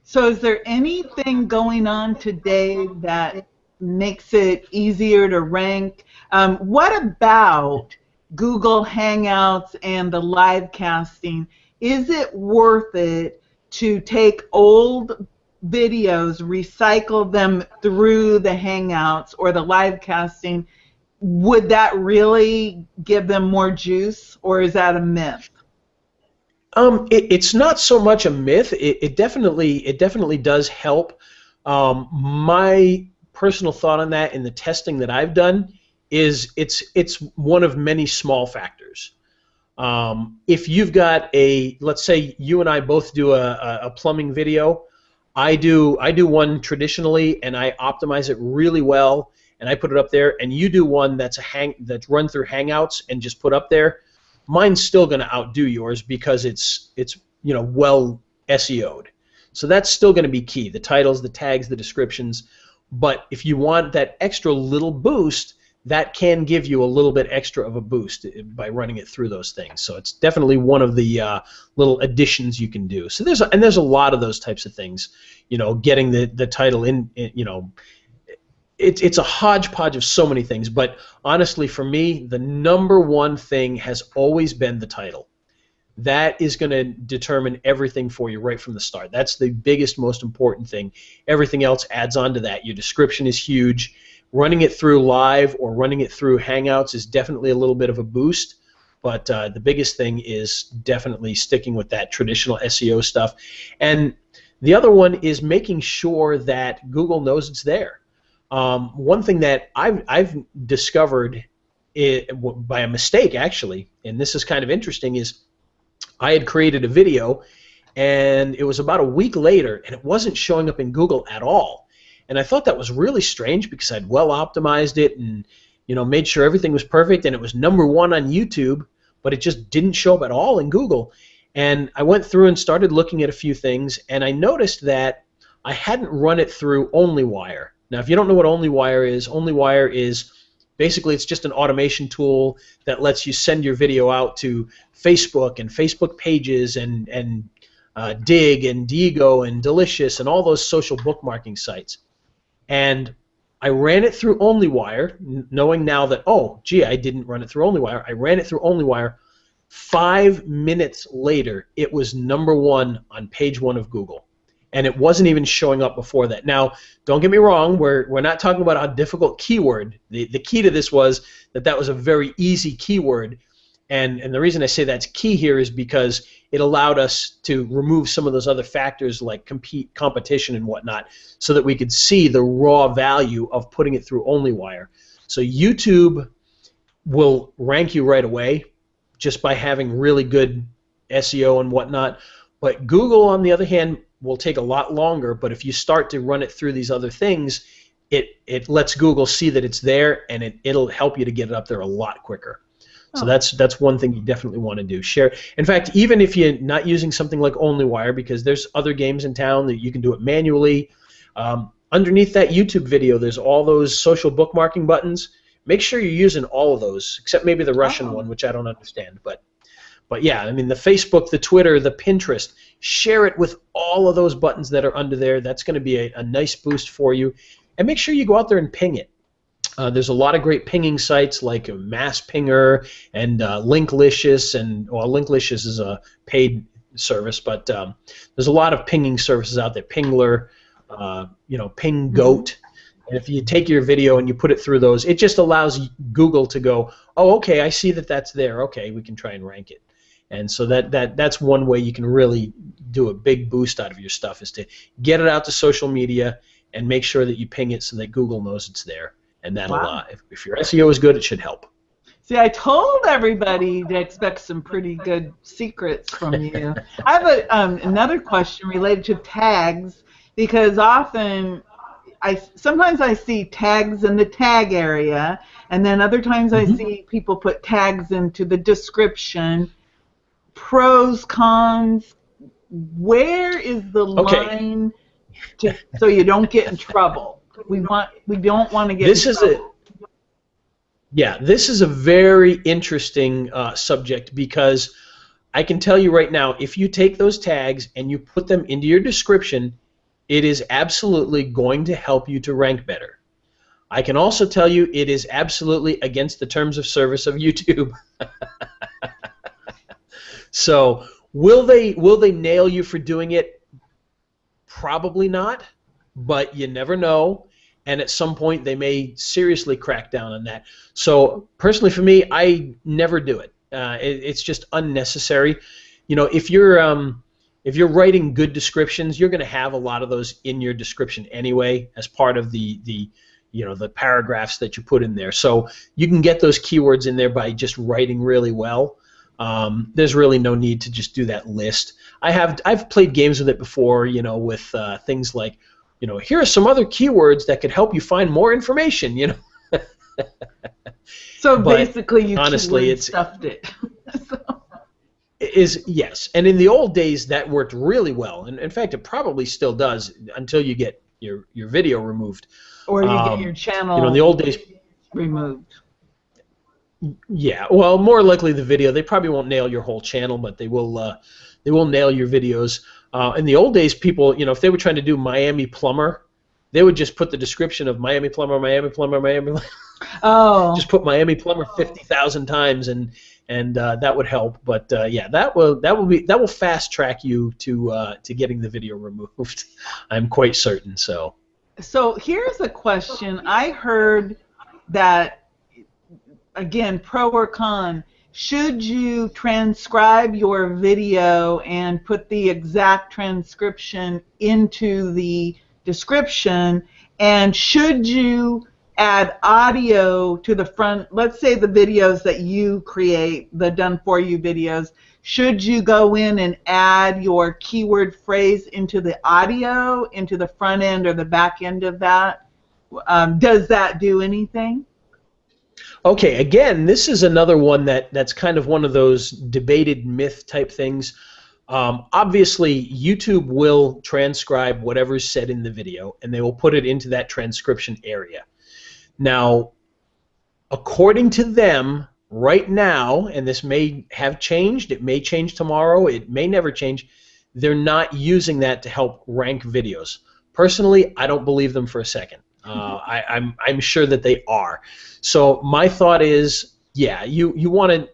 So is there anything going on today that makes it easier to rank? What about Google Hangouts and the live casting? Is it worth it to take old videos, recycle them through the Hangouts or the live casting? Would that really give them more juice, or is that a myth? It's not so much a myth. It definitely does help. My personal thought on that in the testing that I've done is it's one of many small factors. If you've got let's say you and I both do a plumbing video, I do one traditionally and I optimize it really well and I put it up there, and you do one that's run through Hangouts and just put up there, mine's still going to outdo yours because it's well SEO'd. So that's still going to be key. The titles, the tags, the descriptions. But if you want that extra little boost, that can give you a little bit extra of a boost by running it through those things. So it's definitely one of the little additions you can do. So there's a lot of those types of things. Getting the title in it's a hodgepodge of so many things. But honestly, for me, the number one thing has always been the title. That is going to determine everything for you right from the start. That's the biggest, most important thing. Everything else adds on to that. Your description is huge. Running it through live or running it through Hangouts is definitely a little bit of a boost, but the biggest thing is definitely sticking with that traditional SEO stuff. And the other one is making sure that Google knows it's there. One thing that I've discovered by a mistake, actually, and this is kind of interesting, is I had created a video, and it was about a week later, and it wasn't showing up in Google at all. And I thought that was really strange because I'd well optimized it and made sure everything was perfect, and it was #1 on YouTube, but it just didn't show up at all in Google. And I went through and started looking at a few things, and I noticed that I hadn't run it through OnlyWire. Now, if you don't know what OnlyWire is basically it's just an automation tool that lets you send your video out to Facebook and Facebook pages and Dig and Digo and Delicious and all those social bookmarking sites. And I ran it through OnlyWire, knowing now that, oh, gee, I didn't run it through OnlyWire. I ran it through OnlyWire. 5 minutes later, it was #1 on page 1 of Google. And it wasn't even showing up before that. Now, don't get me wrong, we're not talking about a difficult keyword. The key to this was that was a very easy keyword. And the reason I say that's key here is because it allowed us to remove some of those other factors like competition and whatnot so that we could see the raw value of putting it through OnlyWire. So YouTube will rank you right away just by having really good SEO and whatnot. But Google, on the other hand, will take a lot longer, but if you start to run it through these other things, it lets Google see that it's there, and it'll help you to get it up there a lot quicker. So that's one thing you definitely want to do. Share. In fact, even if you're not using something like OnlyWire, because there's other games in town that you can do it manually, underneath that YouTube video, there's all those social bookmarking buttons. Make sure you're using all of those, except maybe the Russian one, which I don't understand. But yeah, I mean, the Facebook, the Twitter, the Pinterest, share it with all of those buttons that are under there. That's going to be a nice boost for you. And make sure you go out there and ping it. There's a lot of great pinging sites like Mass Pinger and Linklicious, Linklicious is a paid service, but there's a lot of pinging services out there. Pingler, Ping Goat. And if you take your video and you put it through those, it just allows Google to go, oh, okay, I see that that's there. Okay, we can try and rank it. And so that's one way you can really do a big boost out of your stuff, is to get it out to social media and make sure that you ping it so that Google knows it's there. And that'll, if your SEO is good, it should help. See, I told everybody to expect some pretty good secrets from you. I have another question related to tags, because sometimes I see tags in the tag area, and then other times I see people put tags into the description. Pros, cons, where is the line so you don't get in trouble? We don't want to get in trouble. This is a very interesting subject, because I can tell you right now, if you take those tags and you put them into your description, it is absolutely going to help you to rank better. I can also tell you it is absolutely against the terms of service of YouTube. So will they nail you for doing it? Probably not, but you never know. And at some point they may seriously crack down on that. So personally, for me, I never do it. It's just unnecessary. If you're writing good descriptions, you're going to have a lot of those in your description anyway, as part of the paragraphs that you put in there. So you can get those keywords in there by just writing really well. There's really no need to just do that list. I've played games with it before, with things like, here are some other keywords that could help you find more information, So basically you honestly, stuffed it. Yes, and in the old days that worked really well, and in fact it probably still does until you get your video removed. Or you get your channel in the old days, removed. yeah. Well, more likely the video. They probably won't nail your whole channel, but they will nail your videos. In the old days, people, if they were trying to do Miami Plumber, they would just put the description of Miami Plumber, Miami Plumber, Miami Plumber. Oh. Just put Miami Plumber 50,000 times, and that would help. But yeah, that will fast track you to getting the video removed. I'm quite certain. So here's a question. I heard that, again, pro or con, should you transcribe your video and put the exact transcription into the description, and should you add audio to the front? Let's say the videos that you create, the done-for-you videos, should you go in and add your keyword phrase into the audio, into the front end or the back end of that? Does that do anything? Okay, again, this is another one that's kind of one of those debated myth type things. Obviously, YouTube will transcribe whatever's said in the video, and they will put it into that transcription area. Now, according to them, right now, and this may have changed, it may change tomorrow, it may never change, they're not using that to help rank videos. Personally, I don't believe them for a second. I'm sure that they are. So my thought is, yeah, you want to.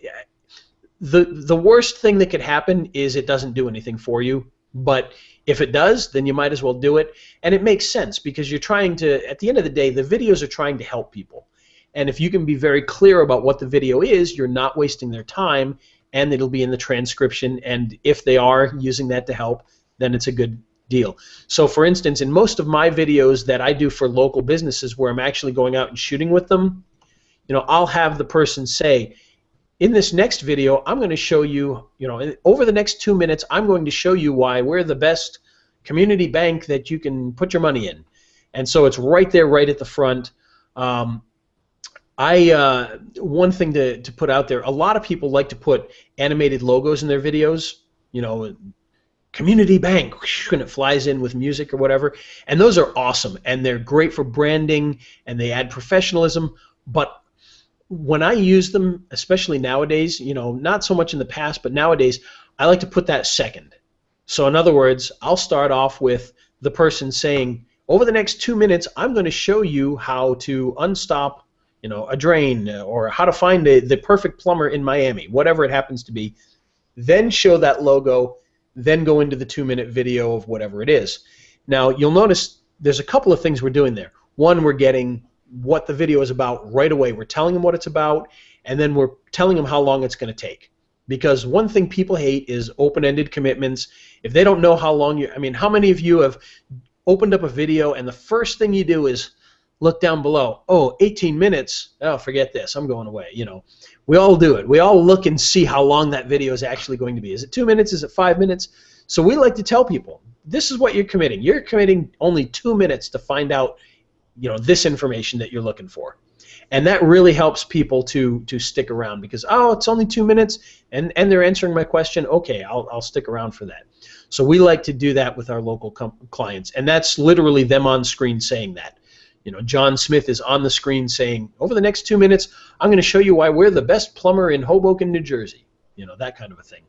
The worst thing that could happen is it doesn't do anything for you. But if it does, then you might as well do it. And it makes sense because you're trying to. At the end of the day, the videos are trying to help people. And if you can be very clear about what the video is, you're not wasting their time, and it'll be in the transcription. And if they are using that to help, then it's a good deal. So for instance, in most of my videos that I do for local businesses where I'm actually going out and shooting with them, I'll have the person say, in this next video, I'm going to show you, over the next 2 minutes, I'm going to show you why we're the best community bank that you can put your money in. And so it's right there, right at the front. One thing to put out there, a lot of people like to put animated logos in their videos, community bank, and it flies in with music or whatever, and those are awesome, and they're great for branding, and they add professionalism. But when I use them, especially nowadays, not so much in the past, but nowadays, I like to put that second. So in other words, I'll start off with the person saying, over the next 2 minutes, I'm going to show you how to unstop, a drain, or how to find the perfect plumber in Miami, whatever it happens to be. Then show that logo, then go into the 2-minute video of whatever it is. Now, you'll notice there's a couple of things we're doing there. One, we're getting what the video is about right away. We're telling them what it's about, and then we're telling them how long it's going to take. Because one thing people hate is open-ended commitments. If they don't know how long how many of you have opened up a video and the first thing you do is look down below, oh, 18 minutes, oh, forget this, I'm going away, We all do it. We all look and see how long that video is actually going to be. Is it 2 minutes? Is it 5 minutes? So we like to tell people, this is what you're committing. You're committing only 2 minutes to find out, this information that you're looking for. And that really helps people to stick around because, oh, it's only 2 minutes and they're answering my question. Okay, I'll stick around for that. So we like to do that with our local clients, and that's literally them on screen saying that. John Smith is on the screen saying, over the next 2 minutes, I'm going to show you why we're the best plumber in Hoboken, New Jersey. That kind of a thing.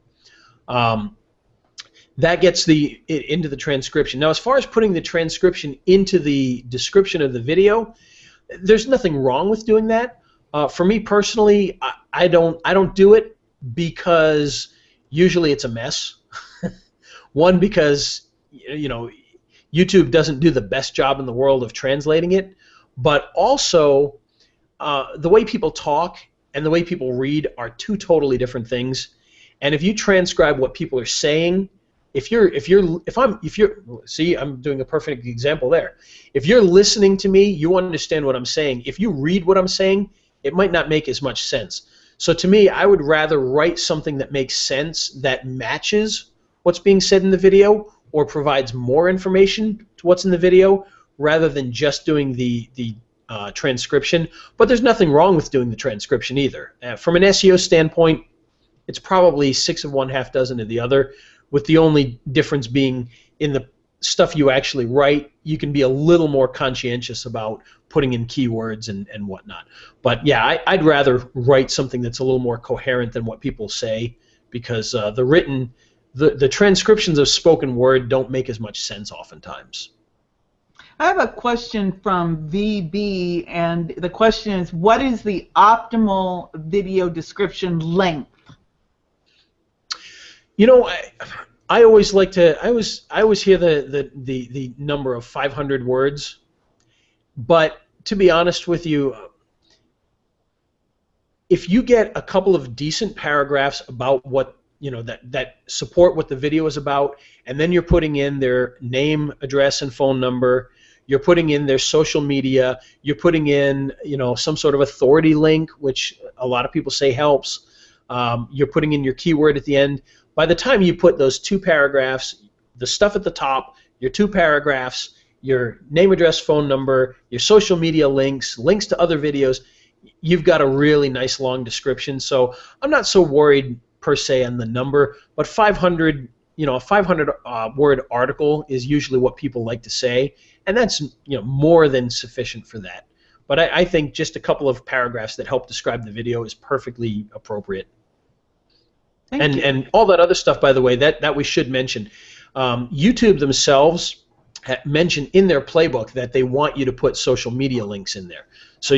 That gets into the transcription. Now, as far as putting the transcription into the description of the video, there's nothing wrong with doing that. For me personally, I don't do it because usually it's a mess. One, because YouTube doesn't do the best job in the world of translating it, but also the way people talk and the way people read are two totally different things. And if you transcribe what people are saying, see, I'm doing a perfect example there. If you're listening to me, you understand what I'm saying. If you read what I'm saying, it might not make as much sense. So to me, I would rather write something that makes sense, that matches what's being said in the video, or provides more information to what's in the video, rather than just doing the transcription. But there's nothing wrong with doing the transcription either. From an SEO standpoint, it's probably 6 of one, half dozen of the other, with the only difference being in the stuff you actually write, you can be a little more conscientious about putting in keywords and whatnot. But yeah, I'd rather write something that's a little more coherent than what people say, because the transcriptions of spoken word don't make as much sense oftentimes. I have a question from VB, and the question is, what is the optimal video description length? You know, I always like to. I always hear the number of 500 words, but to be honest with you, if you get a couple of decent paragraphs about what that support what the video is about, and then you're putting in their name, address, and phone number, you're putting in their social media, you're putting in some sort of authority link, which a lot of people say helps. You're putting in your keyword at the end. By the time you put those 2 paragraphs, the stuff at the top, your 2 paragraphs, your name, address, phone number, your social media links to other videos, you've got a really nice long description. So I'm not so worried per se on the number, but 500, a 500 word article is usually what people like to say, and that's more than sufficient for that. But I think just a couple of paragraphs that help describe the video is perfectly appropriate. And all that other stuff, by the way, that we should mention. YouTube themselves mention in their playbook that they want you to put social media links in there. So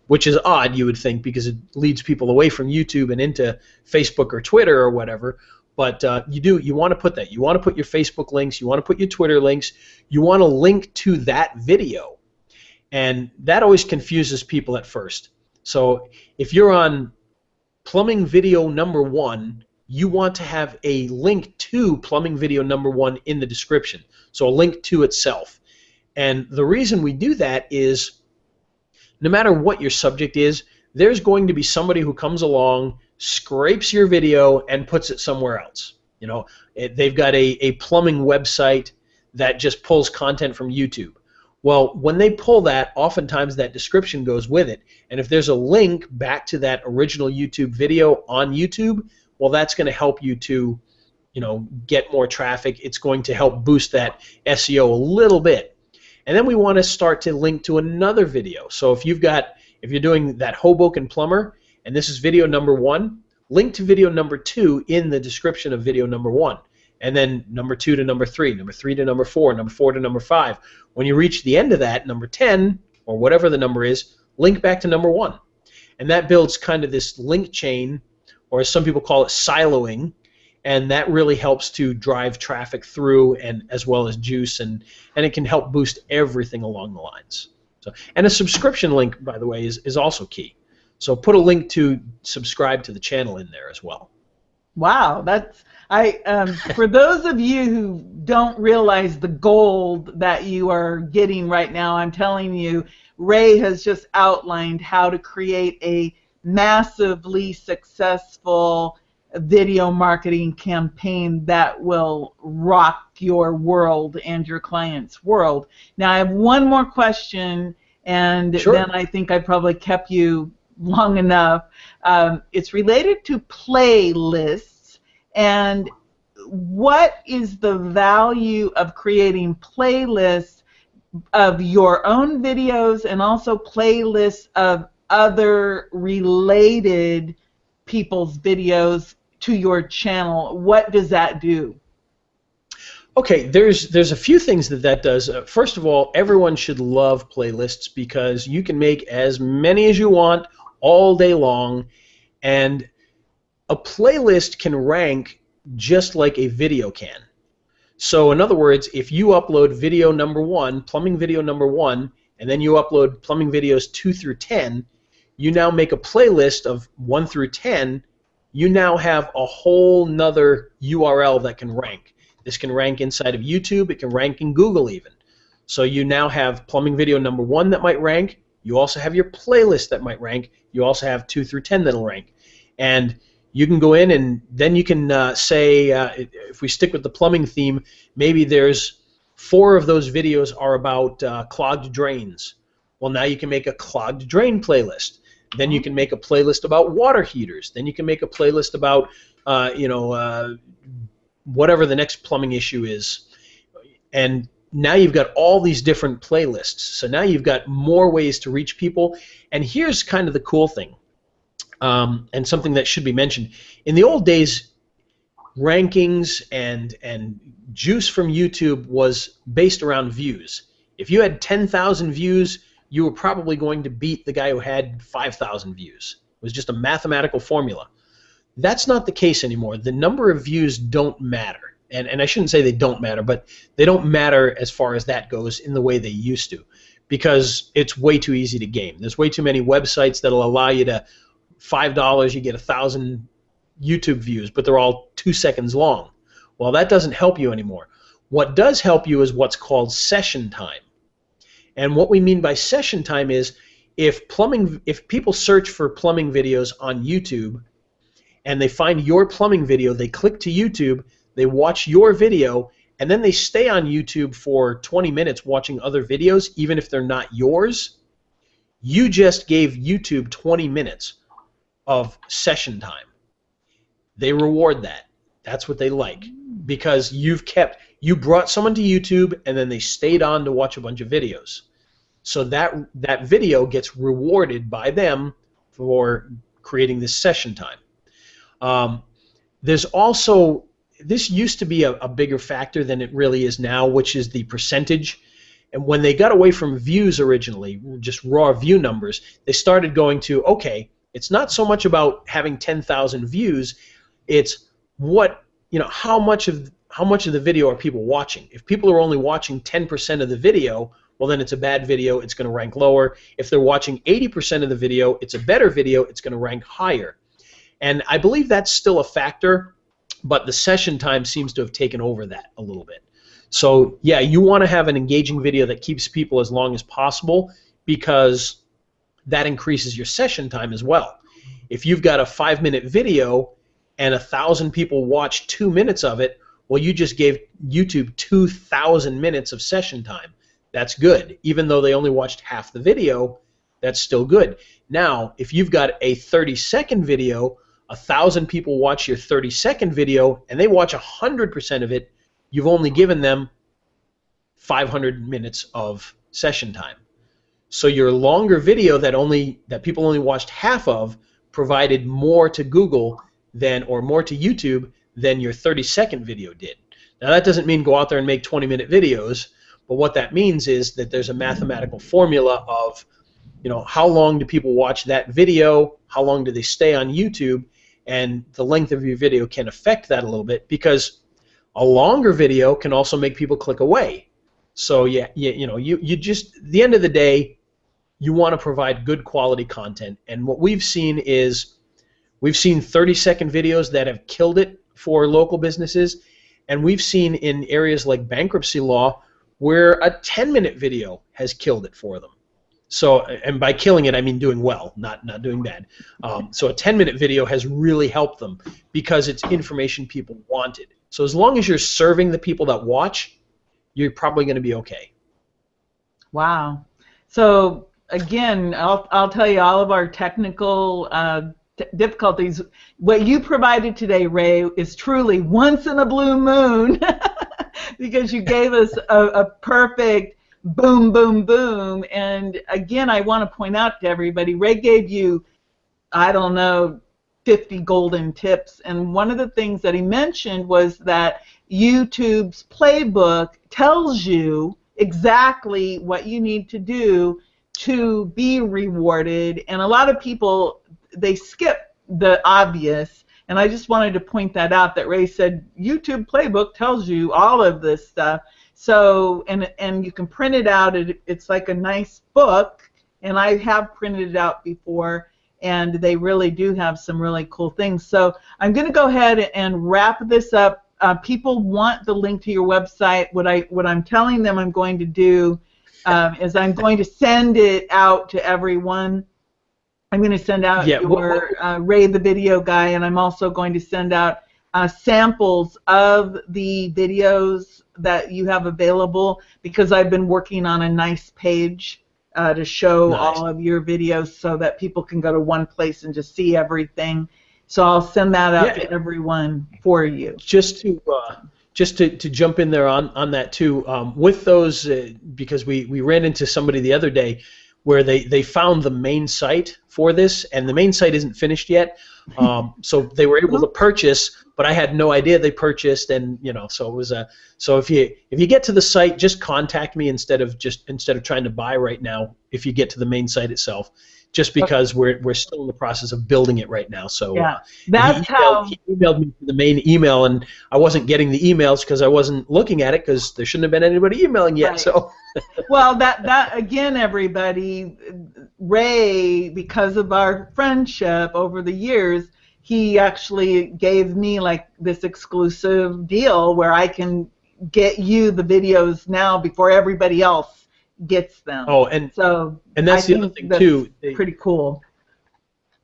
which is odd, you would think, because it leads people away from YouTube and into Facebook or Twitter or whatever. But you want to put that. You want to put your Facebook links. You want to put your Twitter links. You want to link to that video. And that always confuses people at first. So if you're on plumbing video number 1, you want to have a link to plumbing video number 1 in the description. So a link to itself. And the reason we do that is no matter what your subject is, there's going to be somebody who comes along, scrapes your video, and puts it somewhere else. They've got a plumbing website that just pulls content from YouTube. Well, when they pull that, oftentimes that description goes with it. And if there's a link back to that original YouTube video on YouTube, well, that's going to help you to, get more traffic. It's going to help boost that SEO a little bit. And then we want to start to link to another video. So if you're doing that Hoboken plumber, and this is video number 1, link to video number 2 in the description of video number 1. And then number 2 to number 3, number 3 to number 4, number 4 to number 5. When you reach the end of that, number 10, or whatever the number is, link back to number 1. And that builds kind of this link chain, or as some people call it, siloing, and that really helps to drive traffic through, and as well as juice, and it can help boost everything along the lines. So, and a subscription link, by the way, is also key. So put a link to subscribe to the channel in there as well. Wow, for those of you who don't realize the gold that you are getting right now, I'm telling you, Ray has just outlined how to create a massively successful video marketing campaign that will rock your world and your client's world. Now I have one more question, and Sure. Then I think I probably kept you long enough. It's related to playlists, and what is the value of creating playlists of your own videos and also playlists of other related people's videos to your channel? What does that do? Okay, there's a few things that does. First of all, everyone should love playlists because you can make as many as you want all day long, and a playlist can rank just like a video can. So in other words, if you upload video number 1, plumbing video number 1, and then you upload plumbing videos 2 through 10, you now make a playlist of 1 through 10, you now have a whole nother URL that can rank. This can rank inside of YouTube, it can rank in Google even. So you now have plumbing video number 1 that might rank, you also have your playlist that might rank, you also have 2 through 10 that'll rank. And you can go in and then you can say, if we stick with the plumbing theme, maybe there's 4 of those videos are about clogged drains. Well, now you can make a clogged drain playlist. Then you can make a playlist about water heaters. Then you can make a playlist about, whatever the next plumbing issue is. And now you've got all these different playlists. So now you've got more ways to reach people. And here's kind of the cool thing, and something that should be mentioned. In the old days, rankings and juice from YouTube was based around views. If you had 10,000 views, you were probably going to beat the guy who had 5,000 views. It was just a mathematical formula. That's not the case anymore. The number of views don't matter. And I shouldn't say they don't matter, but they don't matter as far as that goes in the way they used to, because it's way too easy to game. There's way too many websites that'll allow you to $5 you get 1,000 YouTube views, but they're all 2 seconds long. Well, that doesn't help you anymore. What does help you is what's called session time. And what we mean by session time is if people search for plumbing videos on YouTube and they find your plumbing video, they click to YouTube, they watch your video, and then they stay on YouTube for 20 minutes watching other videos, even if they're not yours, you just gave YouTube 20 minutes of session time. They reward that. That's what they like, because you brought someone to YouTube and then they stayed on to watch a bunch of videos. So that video gets rewarded by them for creating this session time. There's also, this used to be a bigger factor than it really is now, which is the percentage. And when they got away from views originally, just raw view numbers, they started going to, okay, it's not so much about having 10,000 views, it's how much of the video are people watching. If people are only watching 10% of the video, well, then it's a bad video, it's going to rank lower. If they're watching 80% of the video, it's a better video, it's going to rank higher. And I believe that's still a factor, but the session time seems to have taken over that a little bit. So yeah, you want to have an engaging video that keeps people as long as possible, because that increases your session time as well. If you've got a 5-minute video and 1,000 people watch 2 minutes of it, well, you just gave YouTube 2,000 minutes of session time. That's good. Even though they only watched half the video, that's still good. Now, if you've got a 30-second video, 1,000 people watch your 30-second video, and they watch 100% of it, you've only given them 500 minutes of session time. So your longer video that people only watched half of provided more to Google or more to YouTube than your 30-second video did. Now that doesn't mean go out there and make 20-minute videos, but what that means is that there's a mathematical formula of, how long do people watch that video, how long do they stay on YouTube, and the length of your video can affect that a little bit, because a longer video can also make people click away. So yeah, you just, at the end of the day, you want to provide good quality content. And what we've seen is, we've seen 30-second videos that have killed it for local businesses, and we've seen in areas like bankruptcy law where a 10-minute video has killed it for them. So, and by killing it, I mean doing well, not doing bad. So a 10-minute video has really helped them because it's information people wanted. So as long as you're serving the people that watch, you're probably going to be okay. Wow. So again, I'll tell you all of our technical difficulties. What you provided today, Ray, is truly once in a blue moon because you gave us a perfect boom, boom, boom. And again, I want to point out to everybody, Ray gave you, I don't know, 50 golden tips. And one of the things that he mentioned was that YouTube's playbook tells you exactly what you need to do to be rewarded. And a lot of people, they skip the obvious. And I just wanted to point that out, that Ray said YouTube playbook tells you all of this stuff. So, and you can print it out. It's like a nice book, and I have printed it out before, and they really do have some really cool things. So I'm going to go ahead and wrap this up. People want the link to your website. What I'm telling them I'm going to do is I'm going to send it out to everyone. I'm going to send out your Ray the Video Guy, and I'm also going to send out samples of the videos that you have available, because I've been working on a nice page to show all of your videos so that people can go to one place and just see everything. So I'll send that out to everyone for you. Just just to jump in there on that too, with those, because we ran into somebody the other day where they found the main site for this, and the main site isn't finished yet. So they were able to purchase, but I had no idea they purchased, and so it was so if you get to the site, just contact me instead of trying to buy right now. If you get to the main site itself, just because we're still in the process of building it right now. So yeah, that's he emailed me to the main email, and I wasn't getting the emails because I wasn't looking at it because there shouldn't have been anybody emailing yet. Right. So well, that again, everybody, Ray, because of our friendship over the years, he actually gave me like this exclusive deal where I can get you the videos now before everybody else gets them. Oh, and that's the other thing too. Pretty cool.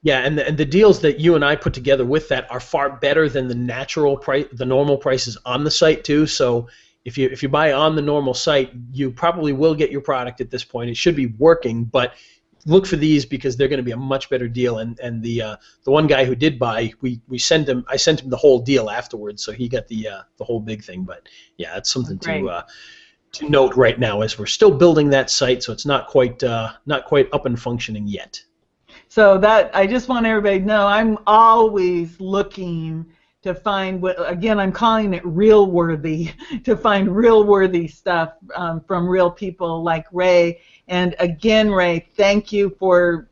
Yeah, and the deals that you and I put together with that are far better than the natural price, the normal prices on the site too. So if you buy on the normal site, you probably will get your product at this point. It should be working, but look for these because they're going to be a much better deal. And the one guy who did buy, I sent him the whole deal afterwards, so he got the whole big thing. But yeah, it's something to note right now as we're still building that site, so it's not quite up and functioning yet. So that I just want everybody to know I'm always looking to find what, again, I'm calling it real worthy, to find real worthy stuff from real people like Ray. And again, Ray, thank you for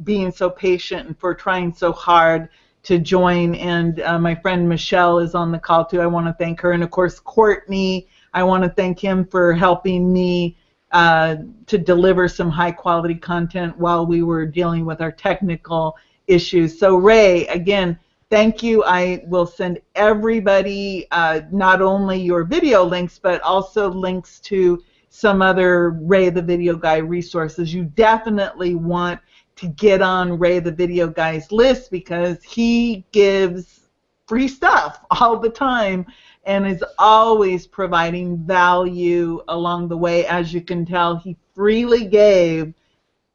being so patient and for trying so hard to join. And my friend Michelle is on the call too. I want to thank her. And of course, Courtney, I want to thank him for helping me to deliver some high quality content while we were dealing with our technical issues. So Ray, again, thank you. I will send everybody not only your video links, but also links to some other Ray the Video Guy resources. You definitely want to get on Ray the Video Guy's list because he gives free stuff all the time and is always providing value along the way. As you can tell, he freely gave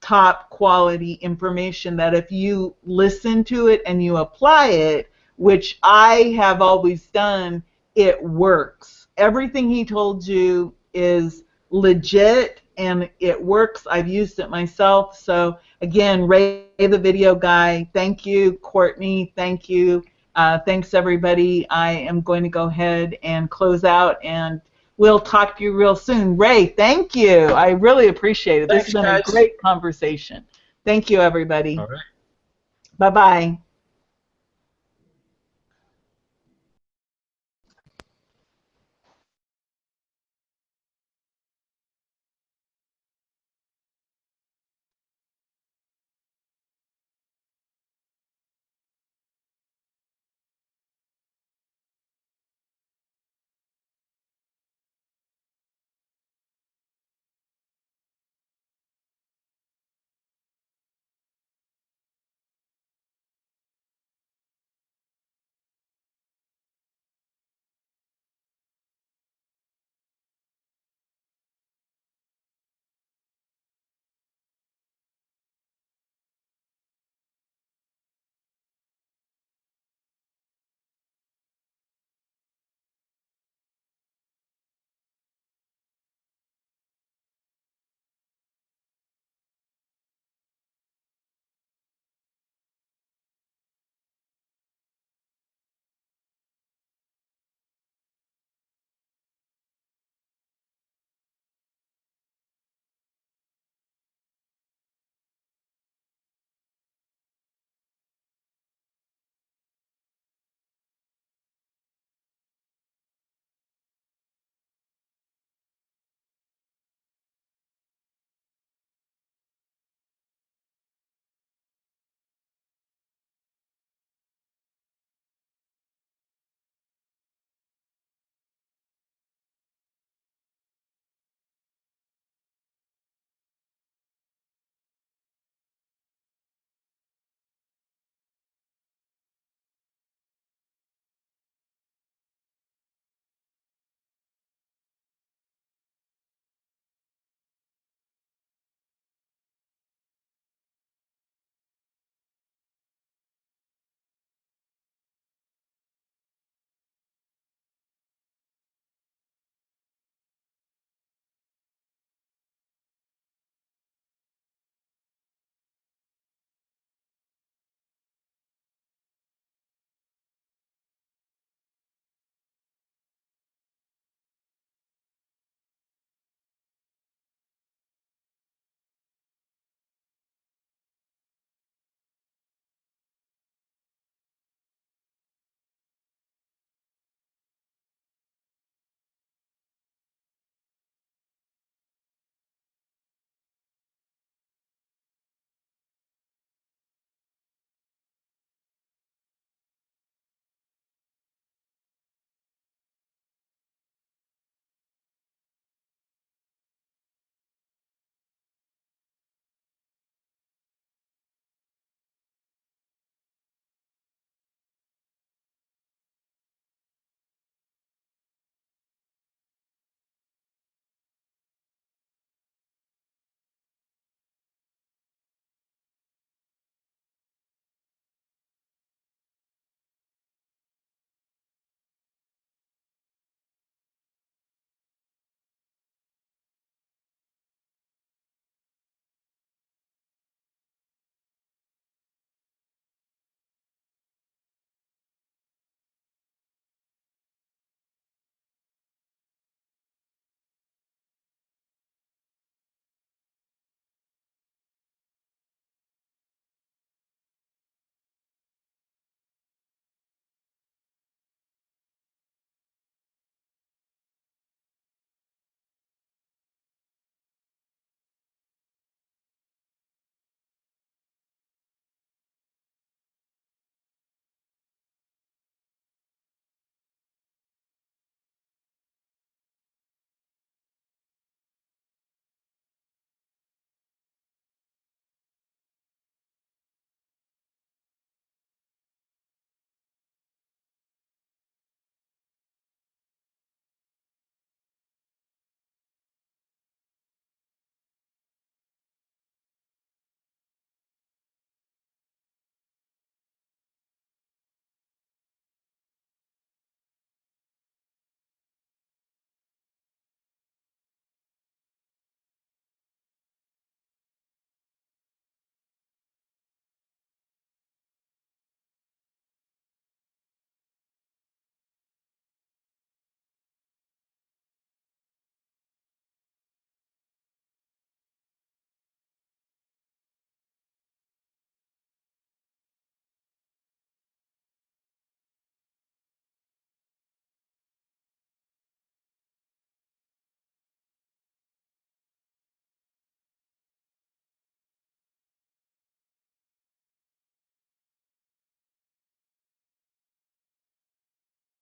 top quality information that if you listen to it and you apply it, which I have always done, it works. Everything he told you is legit and it works. I've used it myself. So again, Ray the Video Guy, thank you. Courtney, thank you. Thanks everybody. I am going to go ahead and close out and we'll talk to you real soon. Ray, thank you. I really appreciate it. This has been a great conversation. Thank you, everybody. All right. Bye-bye.